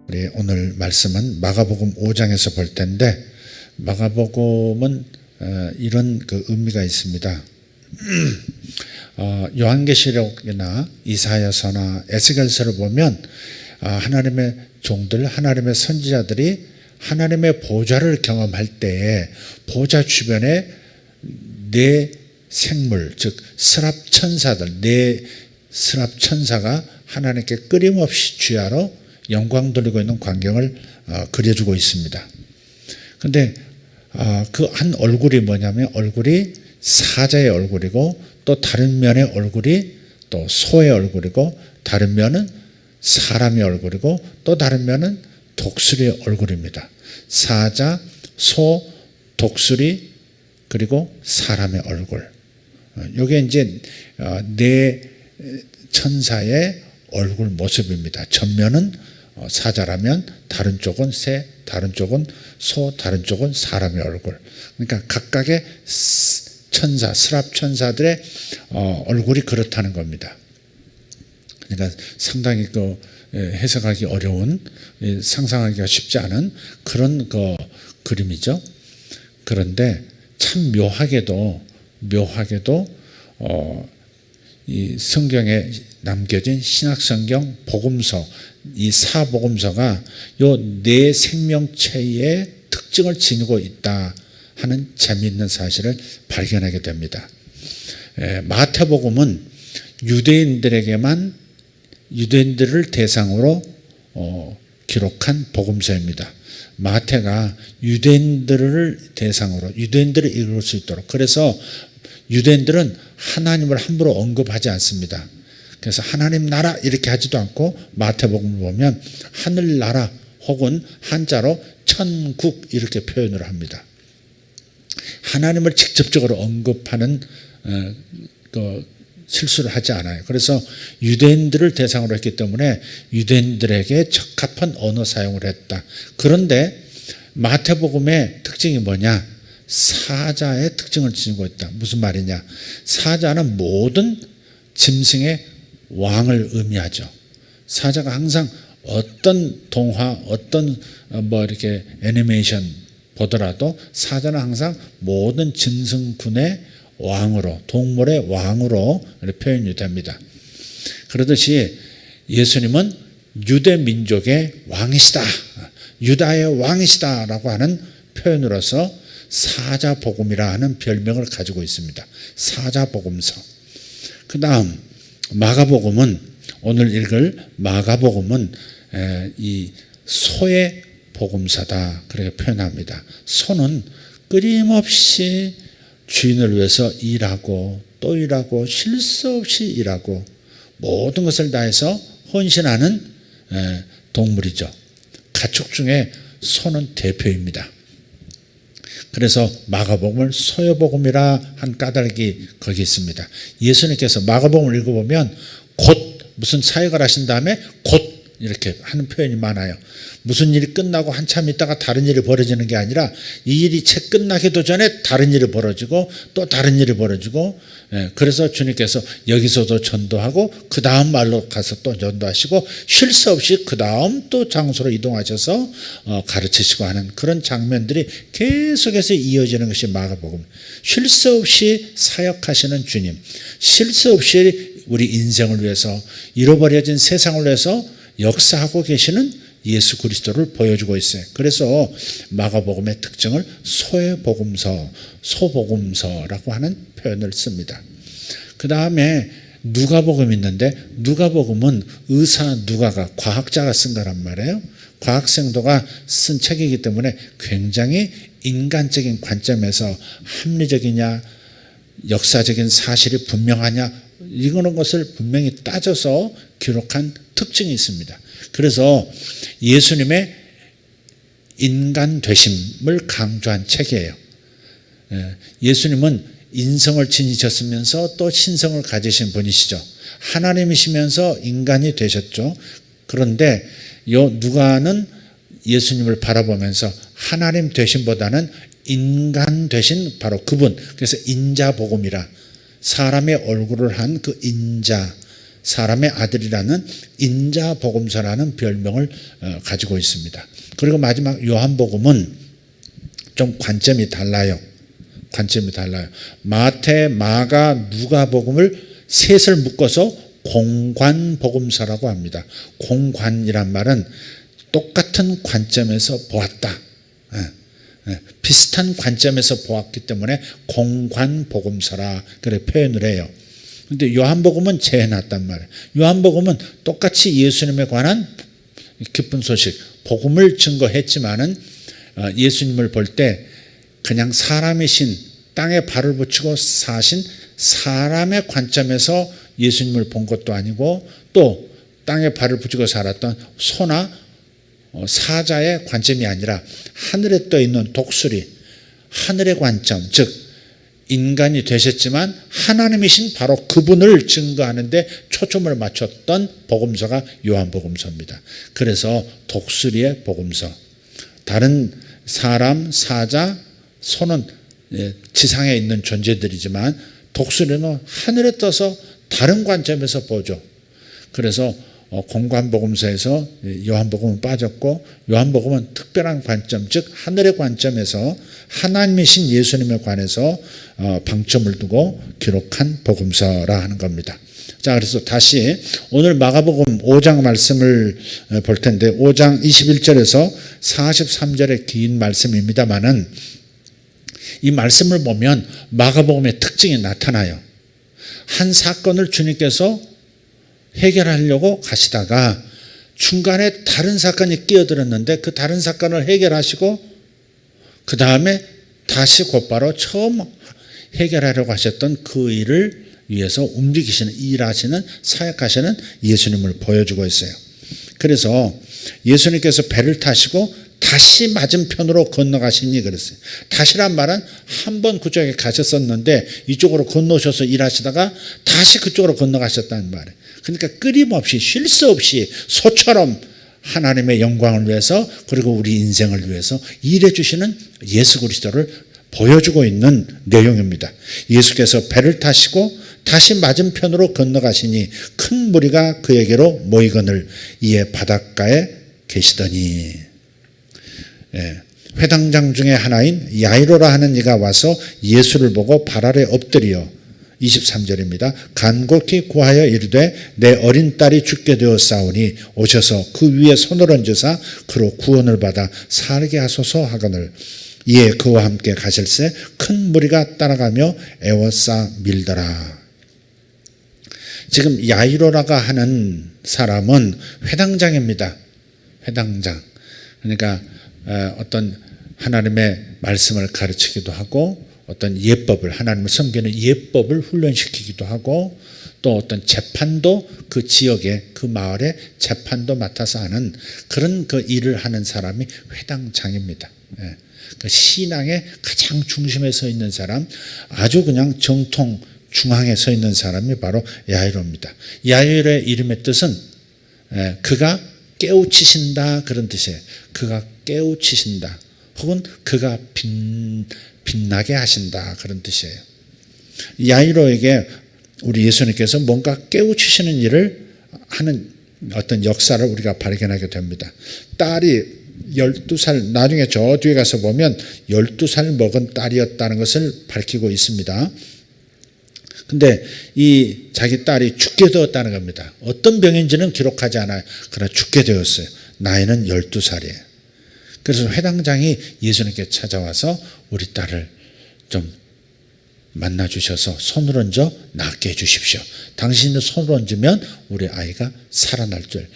우리 오늘 말씀은 마가복음 5장에서 볼 텐데, 마가복음은 이런 그 의미가 있습니다. 요한계시록이나 이사야서나 에스겔서를 보면 하나님의 종들, 하나님의 선지자들이 하나님의 보좌를 경험할 때에 보좌 주변에 네 생물, 즉 스랍천사들, 네 스랍천사가 하나님께 끊임없이 주야로 영광 돌리고 있는 광경을 그려주고 있습니다. 그런데 그 한 얼굴이 뭐냐면, 얼굴이 사자의 얼굴이고, 또 다른 면의 얼굴이 또 소의 얼굴이고, 다른 면은 사람의 얼굴이고, 또 다른 면은 독수리의 얼굴입니다. 사자, 소, 독수리, 그리고 사람의 얼굴. 이게 이제 네 천사의 얼굴 모습입니다. 전면은 사자라면 다른 쪽은 새, 다른 쪽은 소, 다른 쪽은 사람의 얼굴. 그러니까 각각의 천사, 스랍 천사들의 얼굴이 그렇다는 겁니다. 그러니까 상당히 해석하기 어려운, 상상하기가 쉽지 않은 그런 그림이죠. 그런데 참 묘하게도 이 성경에 남겨진 신약성경 복음서, 이 사복음서가 요 네 생명체의 특징을 지니고 있다 하는 재미있는 사실을 발견하게 됩니다. 마태복음은 유대인들을 대상으로 기록한 복음서입니다. 마태가 유대인들을 대상으로, 유대인들을 읽을 수 있도록, 그래서 유대인들은 하나님을 함부로 언급하지 않습니다. 그래서 하나님 나라 이렇게 하지도 않고, 마태복음을 보면 하늘나라 혹은 한자로 천국 이렇게 표현을 합니다. 하나님을 직접적으로 언급하는 실수를 하지 않아요. 그래서 유대인들을 대상으로 했기 때문에 유대인들에게 적합한 언어 사용을 했다. 그런데 마태복음의 특징이 뭐냐? 사자의 특징을 지니고 있다. 무슨 말이냐? 사자는 모든 짐승의 왕을 의미하죠. 사자가 항상 어떤 동화, 어떤 이렇게 애니메이션 보더라도 사자는 항상 모든 짐승군의 왕으로, 동물의 왕으로 표현이 됩니다. 그러듯이 예수님은 유대 민족의 왕이시다, 유다의 왕이시다 라고 하는 표현으로서 사자복음이라 하는 별명을 가지고 있습니다. 사자복음서. 그 다음 마가복음은, 오늘 읽을 마가복음은 이 소의 복음서다 그렇게 표현합니다. 소는 끊임없이 주인을 위해서 일하고 또 일하고 쉴 수 없이 일하고 모든 것을 다해서 헌신하는 동물이죠. 가축 중에 소는 대표입니다. 그래서 마가복음을 소의 복음이라 한 까닭이 거기 있습니다. 예수님께서 마가복음을 읽어보면 곧, 무슨 사역을 하신 다음에 곧 이렇게 하는 표현이 많아요. 무슨 일이 끝나고 한참 있다가 다른 일이 벌어지는 게 아니라, 이 일이 채 끝나기도 전에 다른 일이 벌어지고 또 다른 일이 벌어지고, 그래서 주님께서 여기서도 전도하고 그 다음 말로 가서 또 전도하시고 쉴 수 없이 그 다음 또 장소로 이동하셔서 가르치시고 하는 그런 장면들이 계속해서 이어지는 것이 마가복음. 쉴 수 없이 사역하시는 주님, 쉴 수 없이 우리 인생을 위해서, 잃어버려진 세상을 위해서 역사하고 계시는 예수 그리스도를 보여주고 있어요. 그래서 마가복음의 특징을 소의 복음서, 소복음서라고 하는 표현을 씁니다. 그 다음에 누가복음이 있는데, 누가복음은 의사 누가가, 과학자가 쓴 거란 말이에요. 과학생도가 쓴 책이기 때문에 굉장히 인간적인 관점에서 합리적이냐, 역사적인 사실이 분명하냐, 이거는 것을 분명히 따져서 기록한 특징이 있습니다. 그래서 예수님의 인간 되심을 강조한 책이에요. 예수님은 인성을 지니셨으면서 또 신성을 가지신 분이시죠. 하나님이시면서 인간이 되셨죠. 그런데 누가는 예수님을 바라보면서 하나님 되심보다는 인간 되신 바로 그분, 그래서 인자복음이라, 사람의 얼굴을 한 그 인자, 사람의 아들이라는 인자복음서라는 별명을 가지고 있습니다. 그리고 마지막 요한복음은 좀 관점이 달라요. 마태, 마가, 누가복음을 셋을 묶어서 공관복음서라고 합니다. 공관이란 말은 똑같은 관점에서 보았다. 비슷한 관점에서 보았기 때문에 공관복음서라 그렇게 표현을 해요. 그런데 요한복음은 재해놨단 말이에요. 요한복음은 똑같이 예수님에 관한 기쁜 소식, 복음을 증거했지만은 예수님을 볼 때 그냥 사람이신 땅에 발을 붙이고 사신 사람의 관점에서 예수님을 본 것도 아니고 또 땅에 발을 붙이고 살았던 소나 사자의 관점이 아니라 하늘에 떠 있는 독수리, 하늘의 관점, 즉 인간이 되셨지만 하나님이신 바로 그분을 증거하는 데 초점을 맞췄던 복음서가 요한복음서입니다. 그래서 독수리의 복음서. 다른 사람, 사자, 소는 지상에 있는 존재들이지만 독수리는 하늘에 떠서 다른 관점에서 보죠. 그래서 공관복음서에서 요한복음은 빠졌고 요한복음은 특별한 관점, 즉 하늘의 관점에서 하나님이신 예수님에 관해서 방점을 두고 기록한 복음서라 하는 겁니다. 자, 그래서 다시 오늘 마가복음 5장 말씀을 볼 텐데 5장 21절에서 43절의 긴 말씀입니다만은 이 말씀을 보면 마가복음의 특징이 나타나요. 한 사건을 주님께서 해결하려고 가시다가 중간에 다른 사건이 끼어들었는데 그 다른 사건을 해결하시고 그 다음에 다시 곧바로 처음 해결하려고 하셨던 그 일을 위해서 움직이시는, 일하시는, 사역하시는 예수님을 보여주고 있어요. 그래서 예수님께서 배를 타시고 다시 맞은편으로 건너가시니 그랬어요. 다시란 말은 한 번 그쪽에 가셨었는데 이쪽으로 건너셔서 일하시다가 다시 그쪽으로 건너가셨다는 말이에요. 그러니까 끊임없이 쉴 수 없이 소처럼 하나님의 영광을 위해서 그리고 우리 인생을 위해서 일해 주시는 예수 그리스도를 보여주고 있는 내용입니다. 예수께서 배를 타시고 다시 맞은편으로 건너가시니 큰 무리가 그에게로 모이거늘 이에 바닷가에 계시더니 회당장 중에 하나인 야이로라 하는 이가 와서 예수를 보고 발 아래 엎드려 23절입니다. 간곡히 구하여 이르되 내 어린 딸이 죽게 되었사오니 오셔서 그 위에 손을 얹으사 그로 구원을 받아 살게 하소서 하거늘 이에 그와 함께 가실새 큰 무리가 따라가며 애워싸 밀더라. 지금 야이로라가 하는 사람은 회당장입니다. 회당장. 그러니까 어떤 하나님의 말씀을 가르치기도 하고 어떤 예법을 하나님을 섬기는 예법을 훈련시키기도 하고 또 어떤 재판도 그 지역에 그 마을에 재판도 맡아서 하는 그런 그 일을 하는 사람이 회당장입니다. 그 신앙의 가장 중심에 서 있는 사람, 아주 그냥 정통 중앙에 서 있는 사람이 바로 야이로입니다. 야이로의 이름의 뜻은 그가 깨우치신다 그런 뜻이에요. 그가 깨우치신다 혹은 그가 빛나게 하신다 그런 뜻이에요. 야이로에게 우리 예수님께서 뭔가 깨우치시는 일을 하는 어떤 역사를 우리가 발견하게 됩니다. 딸이 12살, 나중에 저 뒤에 가서 보면 12살 먹은 딸이었다는 것을 밝히고 있습니다. 근데 이 자기 딸이 죽게 되었다는 겁니다. 어떤 병인지는 기록하지 않아요. 그러나 죽게 되었어요. 나이는 12살이에요. 그래서 회당장이 예수님께 찾아와서 우리 딸을 좀 만나 주셔서 손을 얹어 낫게 해 주십시오. 당신이 손을 얹으면 우리 아이가 살아날 줄,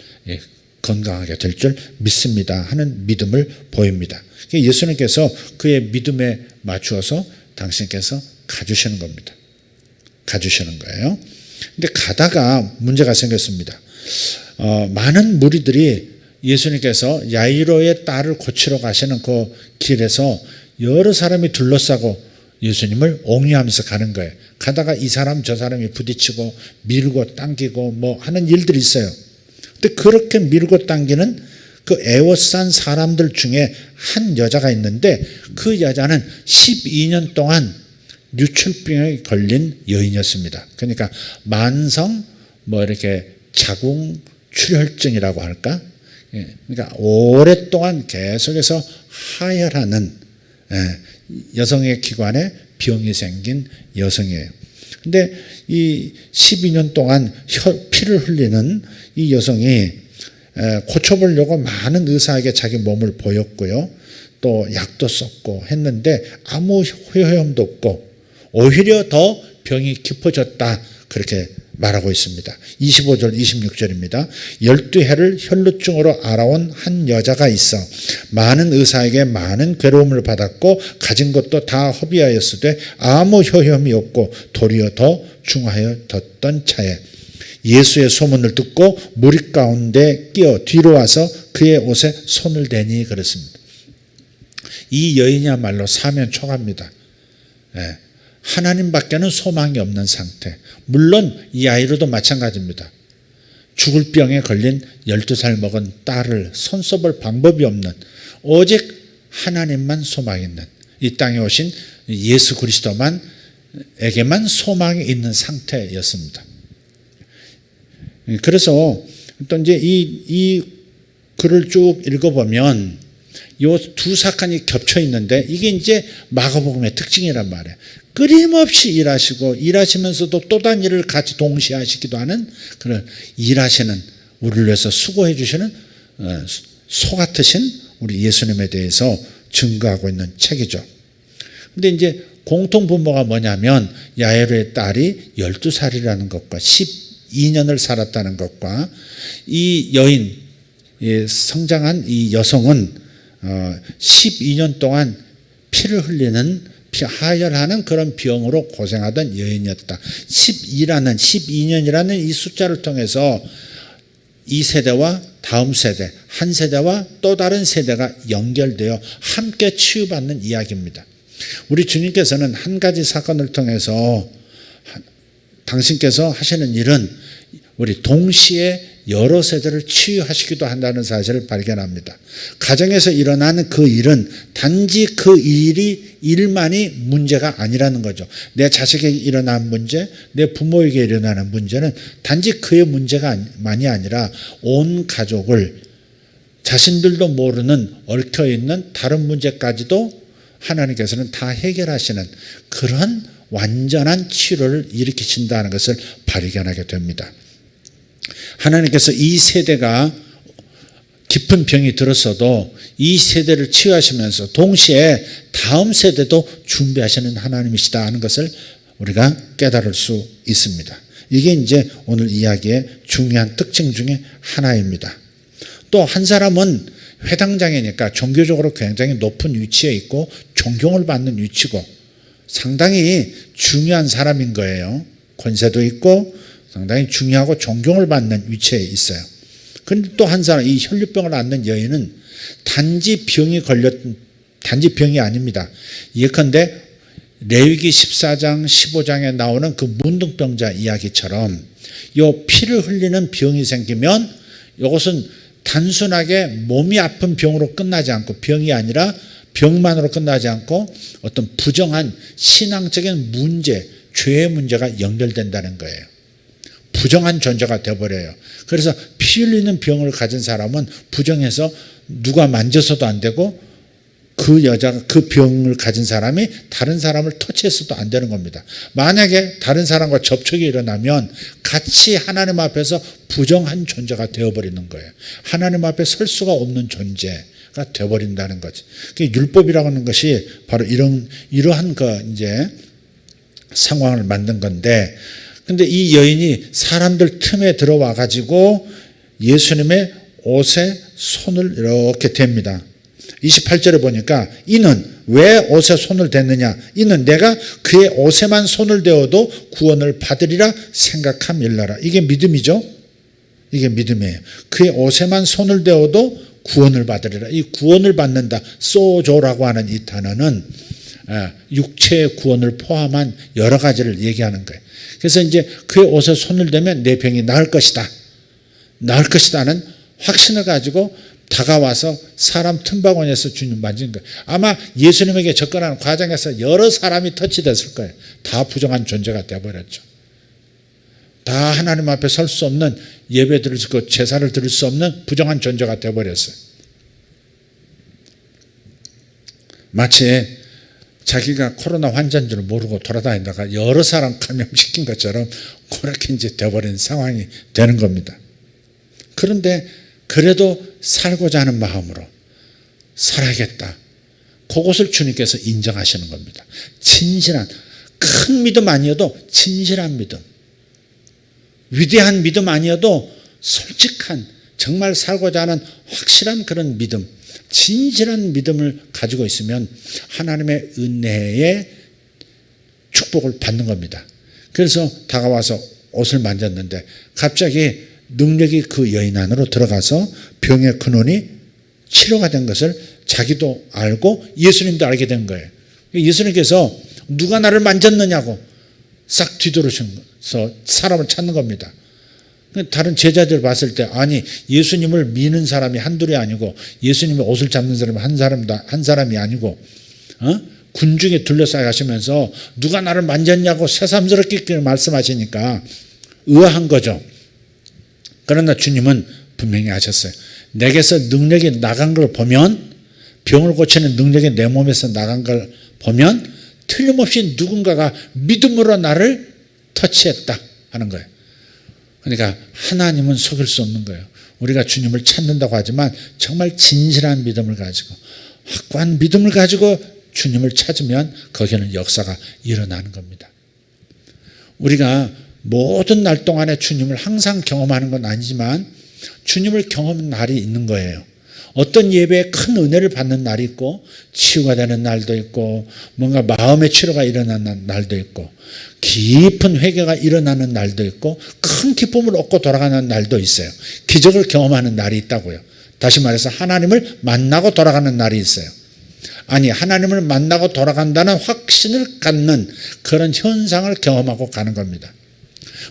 건강하게 될 줄 믿습니다 하는 믿음을 보입니다. 예수님께서 그의 믿음에 맞추어서 당신께서 가주시는 겁니다. 가주시는 거예요. 근데 가다가 문제가 생겼습니다. 많은 무리들이 예수님께서 야이로의 딸을 고치러 가시는 그 길에서 여러 사람이 둘러싸고 예수님을 옹이하면서 가는 거예요. 가다가 이 사람 저 사람이 부딪히고 밀고 당기고 뭐 하는 일들이 있어요. 근데 그렇게 밀고 당기는 그 애워싼 사람들 중에 한 여자가 있는데 그 여자는 12년 동안 유출병에 걸린 여인이었습니다. 그러니까 만성 뭐 이렇게 자궁출혈증이라고 할까? 그러니까 오랫동안 계속해서 하혈하는 여성의 기관에 병이 생긴 여성이에요. 근데 이 12년 동안 피를 흘리는 이 여성이 고쳐보려고 많은 의사에게 자기 몸을 보였고요. 또 약도 썼고 했는데 아무 효험도 없고 오히려 더 병이 깊어졌다. 그렇게 말하고 있습니다. 25절 26절입니다. 12해를 혈루증으로 앓아온 한 여자가 있어 많은 의사에게 많은 괴로움을 받았고 가진 것도 다 허비하였으되 아무 효험이 없고 도리어 더 중하여졌던 차에 예수의 소문을 듣고 무리 가운데 끼어 뒤로 와서 그의 옷에 손을 대니 그렇습니다. 이 여인이야말로 사면초가입니다. 하나님밖에는 소망이 없는 상태. 물론 이 아이로도 마찬가지입니다. 죽을 병에 걸린 12살 먹은 딸을 손써볼 방법이 없는 오직 하나님만 소망이 있는 이 땅에 오신 예수 그리스도에게만 소망이 있는 상태였습니다. 그래서 또 이제 이 글을 쭉 읽어보면 요 두 사건이 겹쳐 있는데 이게 이제 마가복음의 특징이란 말이에요. 끊임없이 일하시고 일하시면서도 또 다른 일을 같이 동시에 하시기도 하는 그런 일하시는 우리를 위해서 수고해 주시는 소 같으신 우리 예수님에 대해서 증거하고 있는 책이죠. 근데 이제 공통 분모가 뭐냐면 야이로의 딸이 12살이라는 것과 12년을 살았다는 것과 이 여인 성장한 이 여성은 12년 동안 피를 흘리는 하혈하는 그런 병으로 고생하던 여인이었다. 12년이라는 이 숫자를 통해서 이 세대와 다음 세대, 한 세대와 또 다른 세대가 연결되어 함께 치유받는 이야기입니다. 우리 주님께서는 한 가지 사건을 통해서 당신께서 하시는 일은 우리 동시에 여러 세대를 치유하시기도 한다는 사실을 발견합니다. 가정에서 일어나는 그 일은 단지 그 일만이 문제가 아니라는 거죠. 내 자식에게 일어난 문제, 내 부모에게 일어나는 문제는 단지 그의 문제가만이 아니라 온 가족을 자신들도 모르는 얽혀있는 다른 문제까지도 하나님께서는 다 해결하시는 그런 완전한 치료를 일으키신다는 것을 발견하게 됩니다. 하나님께서 이 세대가 깊은 병이 들었어도 이 세대를 치유하시면서 동시에 다음 세대도 준비하시는 하나님이시다 하는 것을 우리가 깨달을 수 있습니다. 이게 이제 오늘 이야기의 중요한 특징 중에 하나입니다. 또 한 사람은 회당장이니까 종교적으로 굉장히 높은 위치에 있고 존경을 받는 위치고 상당히 중요한 사람인 거예요. 권세도 있고 상당히 중요하고 존경을 받는 위치에 있어요. 그런데 또 한 사람, 이 혈류병을 앓는 여인은 단지 병이 아닙니다. 예컨대 레위기 14장 15장에 나오는 그 문둥병자 이야기처럼 이 피를 흘리는 병이 생기면 이것은 단순하게 몸이 아픈 병으로 끝나지 않고 병이 아니라 병만으로 끝나지 않고 어떤 부정한 신앙적인 문제, 죄의 문제가 연결된다는 거예요. 부정한 존재가 되어버려요. 그래서 피 흘리는 병을 가진 사람은 부정해서 누가 만져서도 안 되고 그 여자가 그 병을 가진 사람이 다른 사람을 터치해서도 안 되는 겁니다. 만약에 다른 사람과 접촉이 일어나면 같이 하나님 앞에서 부정한 존재가 되어버리는 거예요. 하나님 앞에 설 수가 없는 존재가 되어버린다는 거지. 율법이라고 하는 것이 바로 이러한 이제 상황을 만든 건데, 근데 이 여인이 사람들 틈에 들어와 가지고 예수님의 옷에 손을 이렇게 댑니다. 28절에 보니까 이는 왜 옷에 손을 댔느냐? 이는 내가 그의 옷에만 손을 대어도 구원을 받으리라 생각함일라라. 이게 믿음이죠. 이게 믿음이에요. 그의 옷에만 손을 대어도 구원을 받으리라. 이 구원을 받는다. 소조라고 하는 이 단어는 육체의 구원을 포함한 여러 가지를 얘기하는 거예요. 그래서 이제 그의 옷에 손을 대면 내 병이 나을 것이다. 나을 것이다는 확신을 가지고 다가와서 사람 틈바구니에서 주님 만진 거예요. 아마 예수님에게 접근하는 과정에서 여러 사람이 터치됐을 거예요. 다 부정한 존재가 되어버렸죠. 다 하나님 앞에 설 수 없는, 예배 드릴 수 없고 제사를 드릴 수 없는 부정한 존재가 되어버렸어요. 마치 자기가 코로나 환자인 줄 모르고 돌아다니다가 여러 사람 감염시킨 것처럼 그렇게 이제 되어버린 상황이 되는 겁니다. 그런데 그래도 살고자 하는 마음으로 살아야겠다. 그것을 주님께서 인정하시는 겁니다. 진실한, 큰 믿음 아니어도 진실한 믿음, 위대한 믿음 아니어도 솔직한, 정말 살고자 하는 확실한 그런 믿음, 진실한 믿음을 가지고 있으면 하나님의 은혜의 축복을 받는 겁니다. 그래서 다가와서 옷을 만졌는데 갑자기 능력이 그 여인 안으로 들어가서 병의 근원이 치료가 된 것을 자기도 알고 예수님도 알게 된 거예요. 예수님께서 누가 나를 만졌느냐고 싹 뒤돌으셔서 사람을 찾는 겁니다. 다른 제자들 봤을 때, 아니 예수님을 미는 사람이 한둘이 아니고 예수님의 옷을 잡는 사람이 한 사람이 아니고 군중에 둘러싸여 가시면서 누가 나를 만졌냐고 새삼스럽게 말씀하시니까 의아한 거죠. 그러나 주님은 분명히 하셨어요. 내게서 능력이 나간 걸 보면, 병을 고치는 능력이 내 몸에서 나간 걸 보면 틀림없이 누군가가 믿음으로 나를 터치했다 하는 거예요. 그러니까 하나님은 속일 수 없는 거예요. 우리가 주님을 찾는다고 하지만 정말 진실한 믿음을 가지고, 확고한 믿음을 가지고 주님을 찾으면 거기는 역사가 일어나는 겁니다. 우리가 모든 날 동안에 주님을 항상 경험하는 건 아니지만 주님을 경험하는 날이 있는 거예요. 어떤 예배에 큰 은혜를 받는 날이 있고, 치유가 되는 날도 있고, 뭔가 마음의 치료가 일어나는 날도 있고, 깊은 회개가 일어나는 날도 있고, 큰 기쁨을 얻고 돌아가는 날도 있어요. 기적을 경험하는 날이 있다고요. 다시 말해서 하나님을 만나고 돌아가는 날이 있어요. 아니, 하나님을 만나고 돌아간다는 확신을 갖는 그런 현상을 경험하고 가는 겁니다.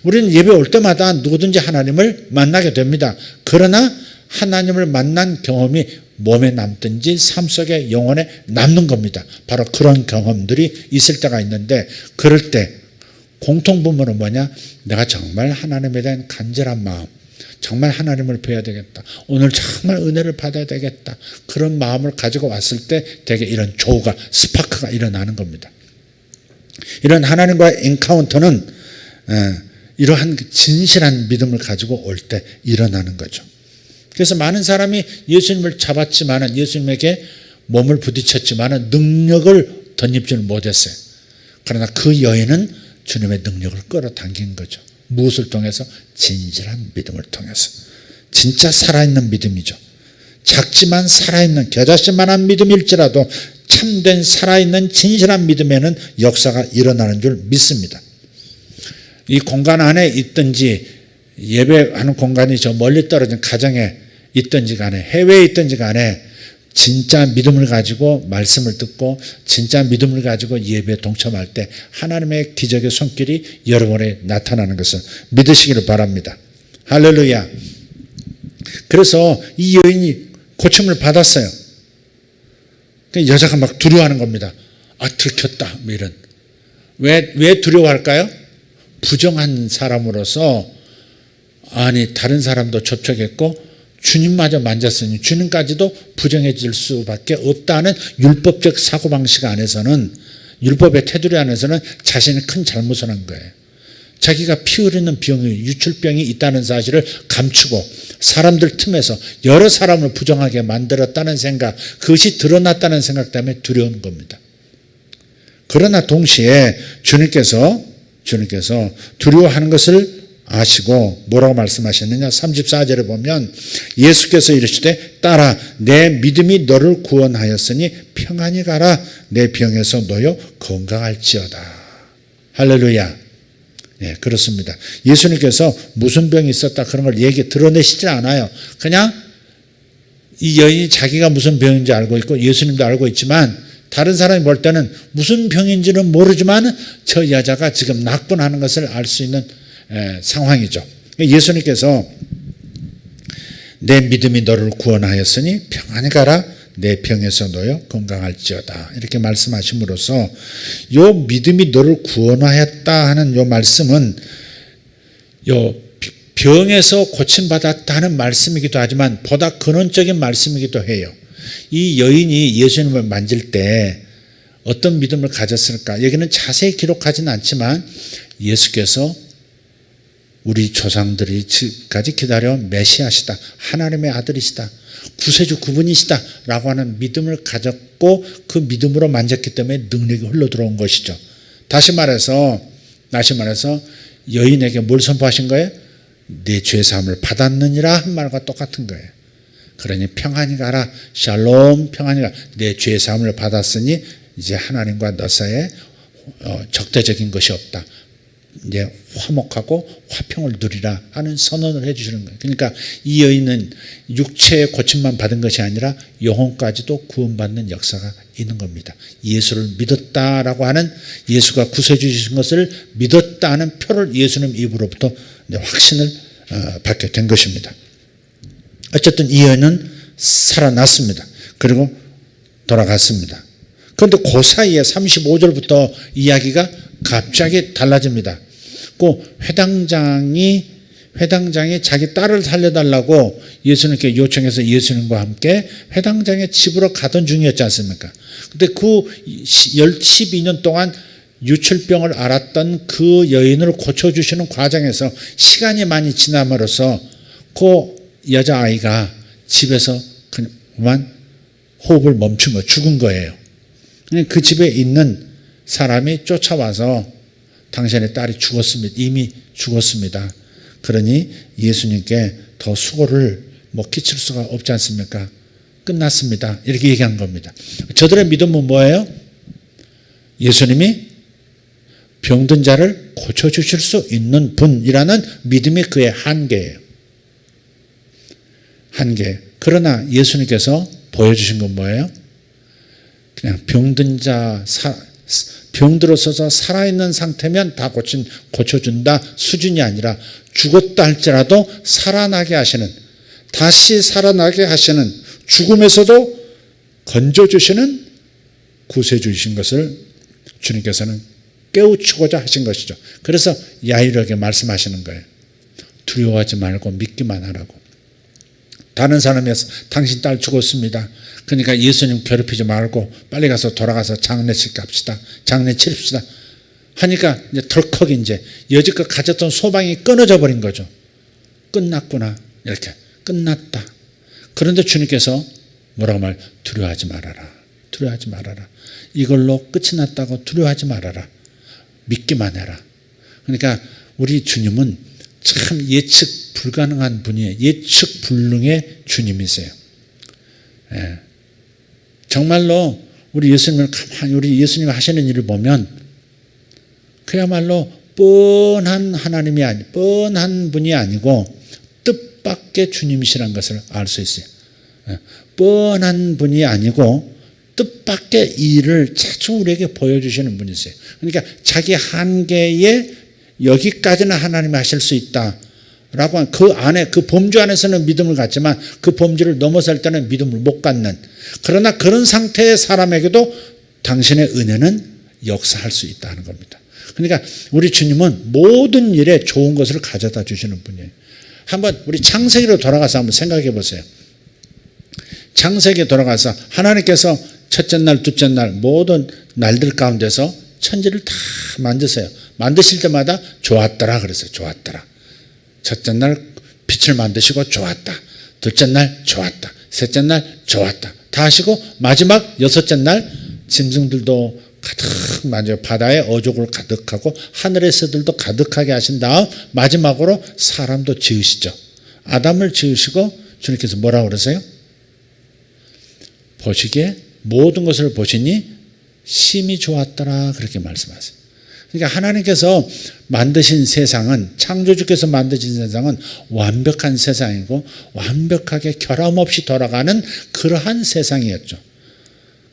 우리는 예배 올 때마다 누구든지 하나님을 만나게 됩니다. 그러나 하나님을 만난 경험이 몸에 남든지 삶 속에 영혼에 남는 겁니다. 바로 그런 경험들이 있을 때가 있는데, 그럴 때 공통분모는 뭐냐? 내가 정말 하나님에 대한 간절한 마음, 정말 하나님을 뵈야 되겠다, 오늘 정말 은혜를 받아야 되겠다, 그런 마음을 가지고 왔을 때 되게 이런 조우가, 스파크가 일어나는 겁니다. 이런 하나님과의 엔카운터는 이러한 진실한 믿음을 가지고 올 때 일어나는 거죠. 그래서 많은 사람이 예수님을 잡았지만은, 예수님에게 몸을 부딪혔지만은 능력을 덧입지를 못했어요. 그러나 그 여인은 주님의 능력을 끌어당긴 거죠. 무엇을 통해서? 진실한 믿음을 통해서. 진짜 살아있는 믿음이죠. 작지만 살아있는, 겨자씨만한 믿음일지라도 참된 살아있는 진실한 믿음에는 역사가 일어나는 줄 믿습니다. 이 공간 안에 있든지, 예배하는 공간이 저 멀리 떨어진 가정에 있든지 간에, 해외에 있든지 간에 진짜 믿음을 가지고 말씀을 듣고 진짜 믿음을 가지고 예배에 동참할 때 하나님의 기적의 손길이 여러분에 나타나는 것을 믿으시기를 바랍니다. 할렐루야. 그래서 이 여인이 고침을 받았어요. 여자가 막 두려워하는 겁니다. 아, 들켰다, 뭐 이런. 왜 두려워할까요? 부정한 사람으로서, 아니 다른 사람도 접촉했고 주님마저 만졌으니 주님까지도 부정해질 수밖에 없다는 율법적 사고방식 안에서는, 율법의 테두리 안에서는 자신이 큰 잘못을 한 거예요. 자기가 피 흐르는 병이, 유출병이 있다는 사실을 감추고 사람들 틈에서 여러 사람을 부정하게 만들었다는 생각, 그것이 드러났다는 생각 때문에 두려운 겁니다. 그러나 동시에 주님께서 두려워하는 것을 아시고 뭐라고 말씀하셨느냐? 34절에 보면 예수께서 이르시되 따라 내 믿음이 너를 구원하였으니 평안히 가라, 내 병에서 놓여 건강할지어다. 할렐루야. 네, 그렇습니다. 예수님께서 무슨 병이 있었다 그런 걸 드러내시지 않아요. 그냥 이 여인이 자기가 무슨 병인지 알고 있고 예수님도 알고 있지만, 다른 사람이 볼 때는 무슨 병인지는 모르지만 저 여자가 지금 낙분하는 것을 알 수 있는 상황이죠. 예수님께서 내 믿음이 너를 구원하였으니 평안히 가라, 내 병에서 놓여 건강할지어다, 이렇게 말씀하심으로써 요 믿음이 너를 구원하였다 하는 요 말씀은 요 병에서 고침받았다는 말씀이기도 하지만 보다 근원적인 말씀이기도 해요. 이 여인이 예수님을 만질 때 어떤 믿음을 가졌을까? 여기는 자세히 기록하지는 않지만 예수께서 우리 조상들이 지금까지 기다려온 메시아시다, 하나님의 아들이시다, 구세주 그분이시다 라고 하는 믿음을 가졌고 그 믿음으로 만졌기 때문에 능력이 흘러들어온 것이죠. 다시 말해서 여인에게 뭘 선포하신 거예요? 내 죄사함을 받았느니라 한 말과 똑같은 거예요. 그러니 평안히 가라, 샬롬, 평안히 가라. 내 죄사함을 받았으니 이제 하나님과 너 사이에 적대적인 것이 없다. 이제 화목하고 화평을 누리라 하는 선언을 해주시는 거예요. 그러니까 이 여인은 육체의 고침만 받은 것이 아니라 영혼까지도 구원받는 역사가 있는 겁니다. 예수를 믿었다라고 하는, 예수가 구세주신 것을 믿었다 하는 표를 예수님 입으로부터 확신을 받게 된 것입니다. 어쨌든 이 여인은 살아났습니다. 그리고 돌아갔습니다. 그런데 그 사이에 35절부터 이야기가 갑자기 달라집니다. 그 회당장이 자기 딸을 살려달라고 예수님께 요청해서 예수님과 함께 회당장의 집으로 가던 중이었지 않습니까? 근데 그 12년 동안 유출병을 앓았던 그 여인을 고쳐주시는 과정에서 시간이 많이 지남으로써 그 여자아이가 집에서 그만 호흡을 멈춘 거, 죽은 거예요. 그 집에 있는 사람이 쫓아와서 당신의 딸이 죽었습니다. 이미 죽었습니다. 그러니 예수님께 더 수고를 끼칠 수가 없지 않습니까? 끝났습니다. 이렇게 얘기한 겁니다. 저들의 믿음은 뭐예요? 예수님이 병든 자를 고쳐주실 수 있는 분이라는 믿음이 그의 한계예요. 한계. 그러나 예수님께서 보여주신 건 뭐예요? 그냥 병든 자, 병들어서 살아있는 상태면 다 고쳐준다 수준이 아니라 죽었다 할지라도 살아나게 하시는, 다시 살아나게 하시는, 죽음에서도 건져주시는 구세주이신 것을 주님께서는 깨우치고자 하신 것이죠. 그래서 야이로에게 말씀하시는 거예요. 두려워하지 말고 믿기만 하라고. 다른 사람이 당신 딸 죽었습니다. 그러니까 예수님 괴롭히지 말고 빨리 가서 돌아가서 장례식 갑시다. 장례 치릅시다. 하니까 이제 덜컥 이제 여지껏 가졌던 소망이 끊어져 버린 거죠. 끝났구나. 이렇게 끝났다. 그런데 주님께서 뭐라고 두려워하지 말아라. 두려워하지 말아라. 이걸로 끝이 났다고 두려워하지 말아라. 믿기만 해라. 그러니까 우리 주님은 참 예측 불가능한 분이에요. 예측 불능의 주님이세요. 예. 정말로 우리 예수님을 가만히 우리 예수님이 하시는 일을 보면 그야말로 뻔한 하나님이 아니, 뻔한 분이 아니고 뜻밖의 주님이시라는 것을 알 수 있어요. 예. 뻔한 분이 아니고 뜻밖의 일을 자주 우리에게 보여주시는 분이세요. 그러니까 자기 한계에 여기까지는 하나님이 하실 수 있다 라고 하는 그 안에, 그 범주 안에서는 믿음을 갖지만 그 범주를 넘어설 때는 믿음을 못 갖는, 그러나 그런 상태의 사람에게도 당신의 은혜는 역사할 수 있다는 겁니다. 그러니까 우리 주님은 모든 일에 좋은 것을 가져다 주시는 분이에요. 한번 우리 창세기로 돌아가서 한번 생각해 보세요. 창세기에 돌아가서 하나님께서 첫째 날, 둘째 날 모든 날들 가운데서 천지를 다 만드세요. 만드실 때마다 좋았더라 그랬어요. 좋았더라. 첫째 날 빛을 만드시고 좋았다. 둘째 날 좋았다. 셋째 날 좋았다. 다 하시고 마지막 여섯째 날 짐승들도 가득 만져 바다에 어족을 가득하고 하늘의 새들도 가득하게 하신 다음 마지막으로 사람도 지으시죠. 아담을 지으시고 주님께서 뭐라고 그러세요? 보시기에 모든 것을 보시니 심히 좋았더라 그렇게 말씀하세요. 그러니까 하나님께서 만드신 세상은, 창조주께서 만드신 세상은 완벽한 세상이고 완벽하게 결함 없이 돌아가는 그러한 세상이었죠.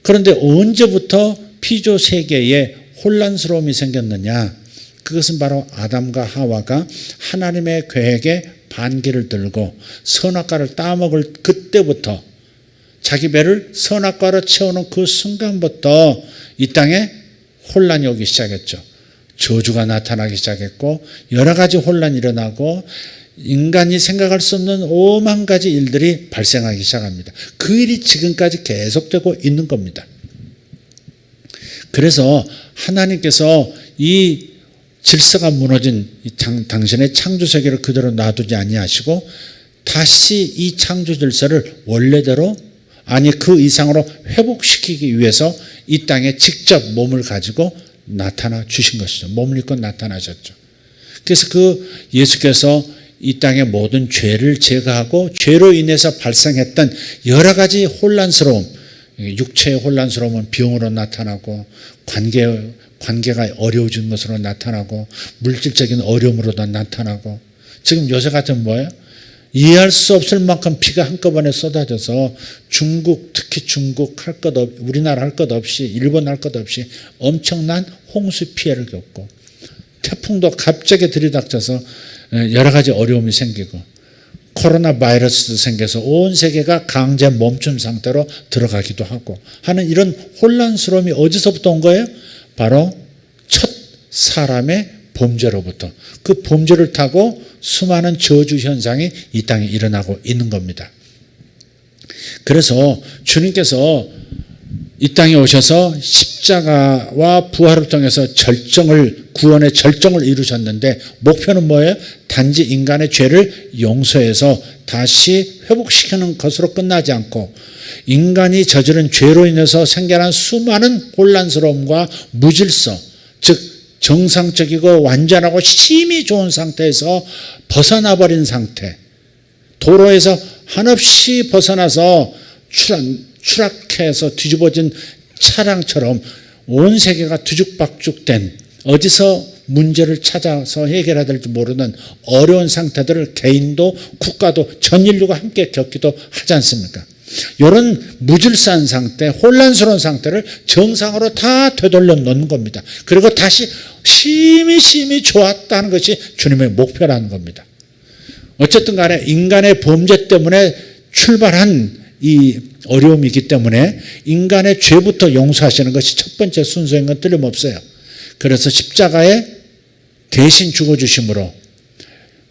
그런데 언제부터 피조 세계에 혼란스러움이 생겼느냐? 그것은 바로 아담과 하와가 하나님의 계획에 반기를 들고 선악과를 따먹을 그때부터, 자기 배를 선악과로 채우는 그 순간부터 이 땅에 혼란이 오기 시작했죠. 저주가 나타나기 시작했고 여러 가지 혼란이 일어나고 인간이 생각할 수 없는 오만 가지 일들이 발생하기 시작합니다. 그 일이 지금까지 계속되고 있는 겁니다. 그래서 하나님께서 이 질서가 무너진 당신의 창조 세계를 그대로 놔두지 아니하시고 다시 이 창조 질서를 원래대로 그 이상으로 회복시키기 위해서 이 땅에 직접 몸을 가지고 나타나 주신 것이죠. 몸을 입고 나타나셨죠. 그래서 예수께서 이 땅의 모든 죄를 제거하고 죄로 인해서 발생했던 여러 가지 혼란스러움, 육체의 혼란스러움은 병으로 나타나고 관계가 어려워진 것으로 나타나고 물질적인 어려움으로도 나타나고 지금 요새 같은 뭐예요? 이해할 수 없을 만큼 비가 한꺼번에 쏟아져서 특히 중국 우리나라 할 것 없이 일본 할 것 없이 엄청난 홍수 피해를 겪고 태풍도 갑자기 들이닥쳐서 여러 가지 어려움이 생기고 코로나 바이러스도 생겨서 온 세계가 강제 멈춤 상태로 들어가기도 하고 하는 이런 혼란스러움이 어디서부터 온 거예요? 바로 첫 사람의 범죄로부터 그 범죄를 타고 수많은 저주 현상이 이 땅에 일어나고 있는 겁니다. 그래서 주님께서 이 땅에 오셔서 십자가와 부활을 통해서 구원의 절정을 이루셨는데 목표는 뭐예요? 단지 인간의 죄를 용서해서 다시 회복시키는 것으로 끝나지 않고 인간이 저지른 죄로 인해서 생겨난 수많은 혼란스러움과 무질서, 즉 정상적이고 완전하고 심히 좋은 상태에서 벗어나 버린 상태, 도로에서 한없이 벗어나서 추락해서 뒤집어진 차량처럼 온 세계가 뒤죽박죽된 어디서 문제를 찾아서 해결해야 될지 모르는 어려운 상태들을 개인도 국가도 전 인류가 함께 겪기도 하지 않습니까? 이런 무질서한 상태, 혼란스러운 상태를 정상으로 다 되돌려 놓는 겁니다. 그리고 다시 심히 좋았다는 것이 주님의 목표라는 겁니다. 어쨌든 간에 인간의 범죄 때문에 출발한 이 어려움이기 때문에 인간의 죄부터 용서하시는 것이 첫 번째 순서인 건 틀림없어요. 그래서 십자가에 대신 죽어주심으로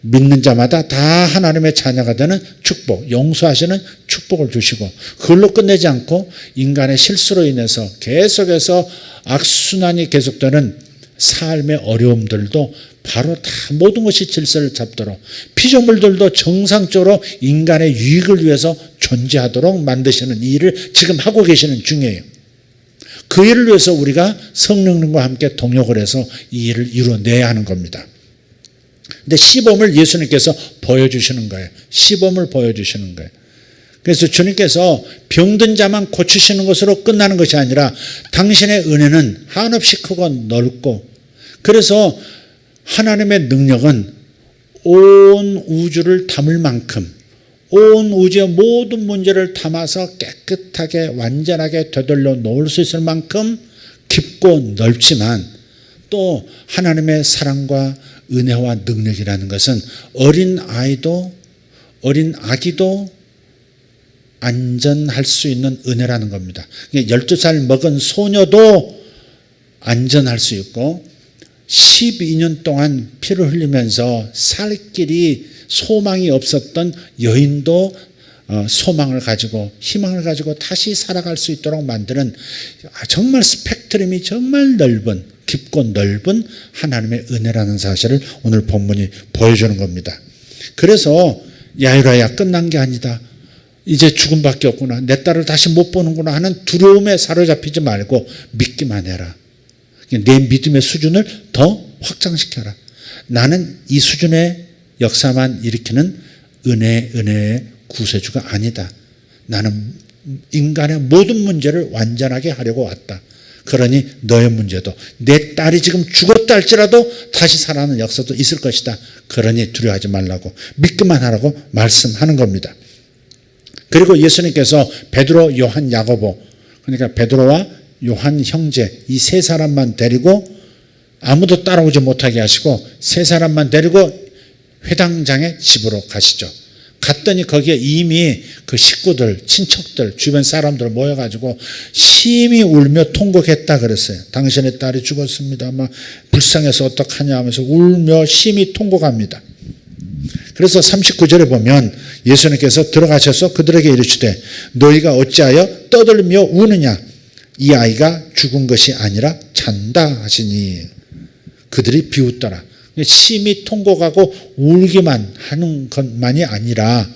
믿는 자마다 다 하나님의 자녀가 되는 축복, 용서하시는 축복을 주시고 그걸로 끝내지 않고 인간의 실수로 인해서 계속해서 악순환이 계속되는 삶의 어려움들도 바로 다 모든 것이 질서를 잡도록 피조물들도 정상적으로 인간의 유익을 위해서 존재하도록 만드시는 이 일을 지금 하고 계시는 중이에요. 그 일을 위해서 우리가 성령님과 함께 동역을 해서 이 일을 이루어내야 하는 겁니다. 근데 시범을 예수님께서 보여주시는 거예요. 시범을 보여주시는 거예요. 그래서 주님께서 병든 자만 고치시는 것으로 끝나는 것이 아니라 당신의 은혜는 한없이 크고 넓고 그래서 하나님의 능력은 온 우주를 담을 만큼 온 우주의 모든 문제를 담아서 깨끗하게 완전하게 되돌려 놓을 수 있을 만큼 깊고 넓지만 또 하나님의 사랑과 은혜와 능력이라는 것은 어린 아기도 안전할 수 있는 은혜라는 겁니다. 12살 먹은 소녀도 안전할 수 있고 12년 동안 피를 흘리면서 살 길이 소망이 없었던 여인도 소망을 가지고 희망을 가지고 다시 살아갈 수 있도록 만드는 정말 스펙트럼이 정말 넓은 깊고 넓은 하나님의 은혜라는 사실을 오늘 본문이 보여주는 겁니다. 그래서 야이로야 끝난 게 아니다. 이제 죽음밖에 없구나. 내 딸을 다시 못 보는구나 하는 두려움에 사로잡히지 말고 믿기만 해라. 내 믿음의 수준을 더 확장시켜라. 나는 이 수준의 역사만 일으키는 은혜의 구세주가 아니다. 나는 인간의 모든 문제를 완전하게 하려고 왔다. 그러니 너의 문제도 내 딸이 지금 죽었다 할지라도 다시 살아나는 역사도 있을 것이다. 그러니 두려워하지 말라고 믿기만 하라고 말씀하는 겁니다. 그리고 예수님께서 베드로, 요한, 야고보 그러니까 베드로와 요한 형제 이 세 사람만 데리고 아무도 따라오지 못하게 하시고 세 사람만 데리고 회당장의 집으로 가시죠. 갔더니 거기에 이미 그 식구들, 친척들, 주변 사람들 모여가지고 심히 울며 통곡했다 그랬어요. 당신의 딸이 죽었습니다. 막 불쌍해서 어떡하냐 하면서 울며 심히 통곡합니다. 그래서 39절에 보면 예수님께서 들어가셔서 그들에게 이르시되 너희가 어찌하여 떠들며 우느냐? 이 아이가 죽은 것이 아니라 잔다 하시니 그들이 비웃더라. 심히 통곡하고 울기만 하는 것만이 아니라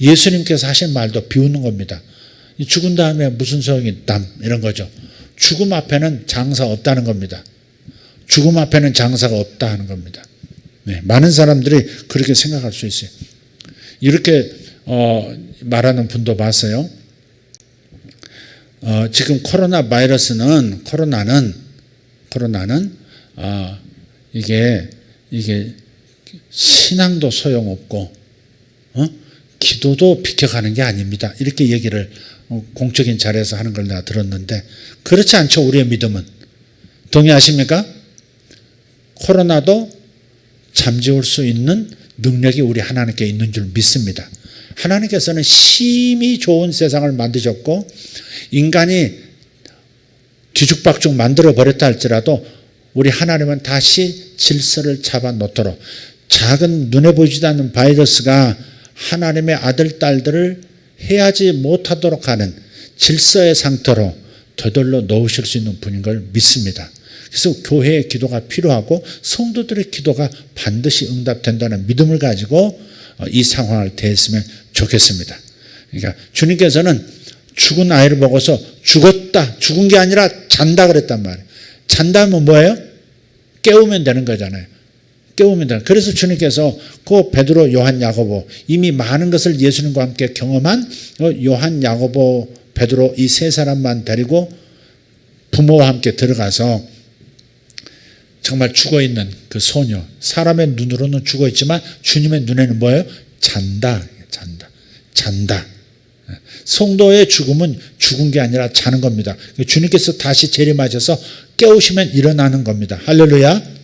예수님께서 하신 말도 비웃는 겁니다. 죽은 다음에 무슨 소용이 있담 이런 거죠. 죽음 앞에는 장사 없다는 겁니다. 죽음 앞에는 장사가 없다 하는 겁니다. 네, 많은 사람들이 그렇게 생각할 수 있어요. 이렇게 말하는 분도 봤어요. 지금 코로나는 이게 신앙도 소용없고 기도도 비켜가는 게 아닙니다. 이렇게 얘기를 공적인 자리에서 하는 걸 내가 들었는데 그렇지 않죠. 우리의 믿음은. 동의하십니까? 코로나도 잠재울 수 있는 능력이 우리 하나님께 있는 줄 믿습니다. 하나님께서는 심히 좋은 세상을 만드셨고 인간이 뒤죽박죽 만들어 버렸다 할지라도 우리 하나님은 다시 질서를 잡아놓도록 작은 눈에 보이지도 않는 바이러스가 하나님의 아들, 딸들을 해하지 못하도록 하는 질서의 상태로 되돌려 놓으실 수 있는 분인 걸 믿습니다. 그래서 교회의 기도가 필요하고 성도들의 기도가 반드시 응답된다는 믿음을 가지고 이 상황을 대했으면 좋겠습니다. 그러니까 주님께서는 죽은 아이를 보고서 죽었다, 죽은 게 아니라 잔다 그랬단 말이에요. 잔다면 뭐예요? 깨우면 되는 거잖아요. 깨우면 되는. 그래서 주님께서 그 베드로, 요한, 야고보 이미 많은 것을 예수님과 함께 경험한 요한, 야고보, 베드로 이 세 사람만 데리고 부모와 함께 들어가서 정말 죽어있는 그 소녀, 사람의 눈으로는 죽어있지만 주님의 눈에는 뭐예요? 잔다. 성도의 죽음은 죽은 게 아니라 자는 겁니다. 주님께서 다시 재림하셔서 깨우시면 일어나는 겁니다. 할렐루야.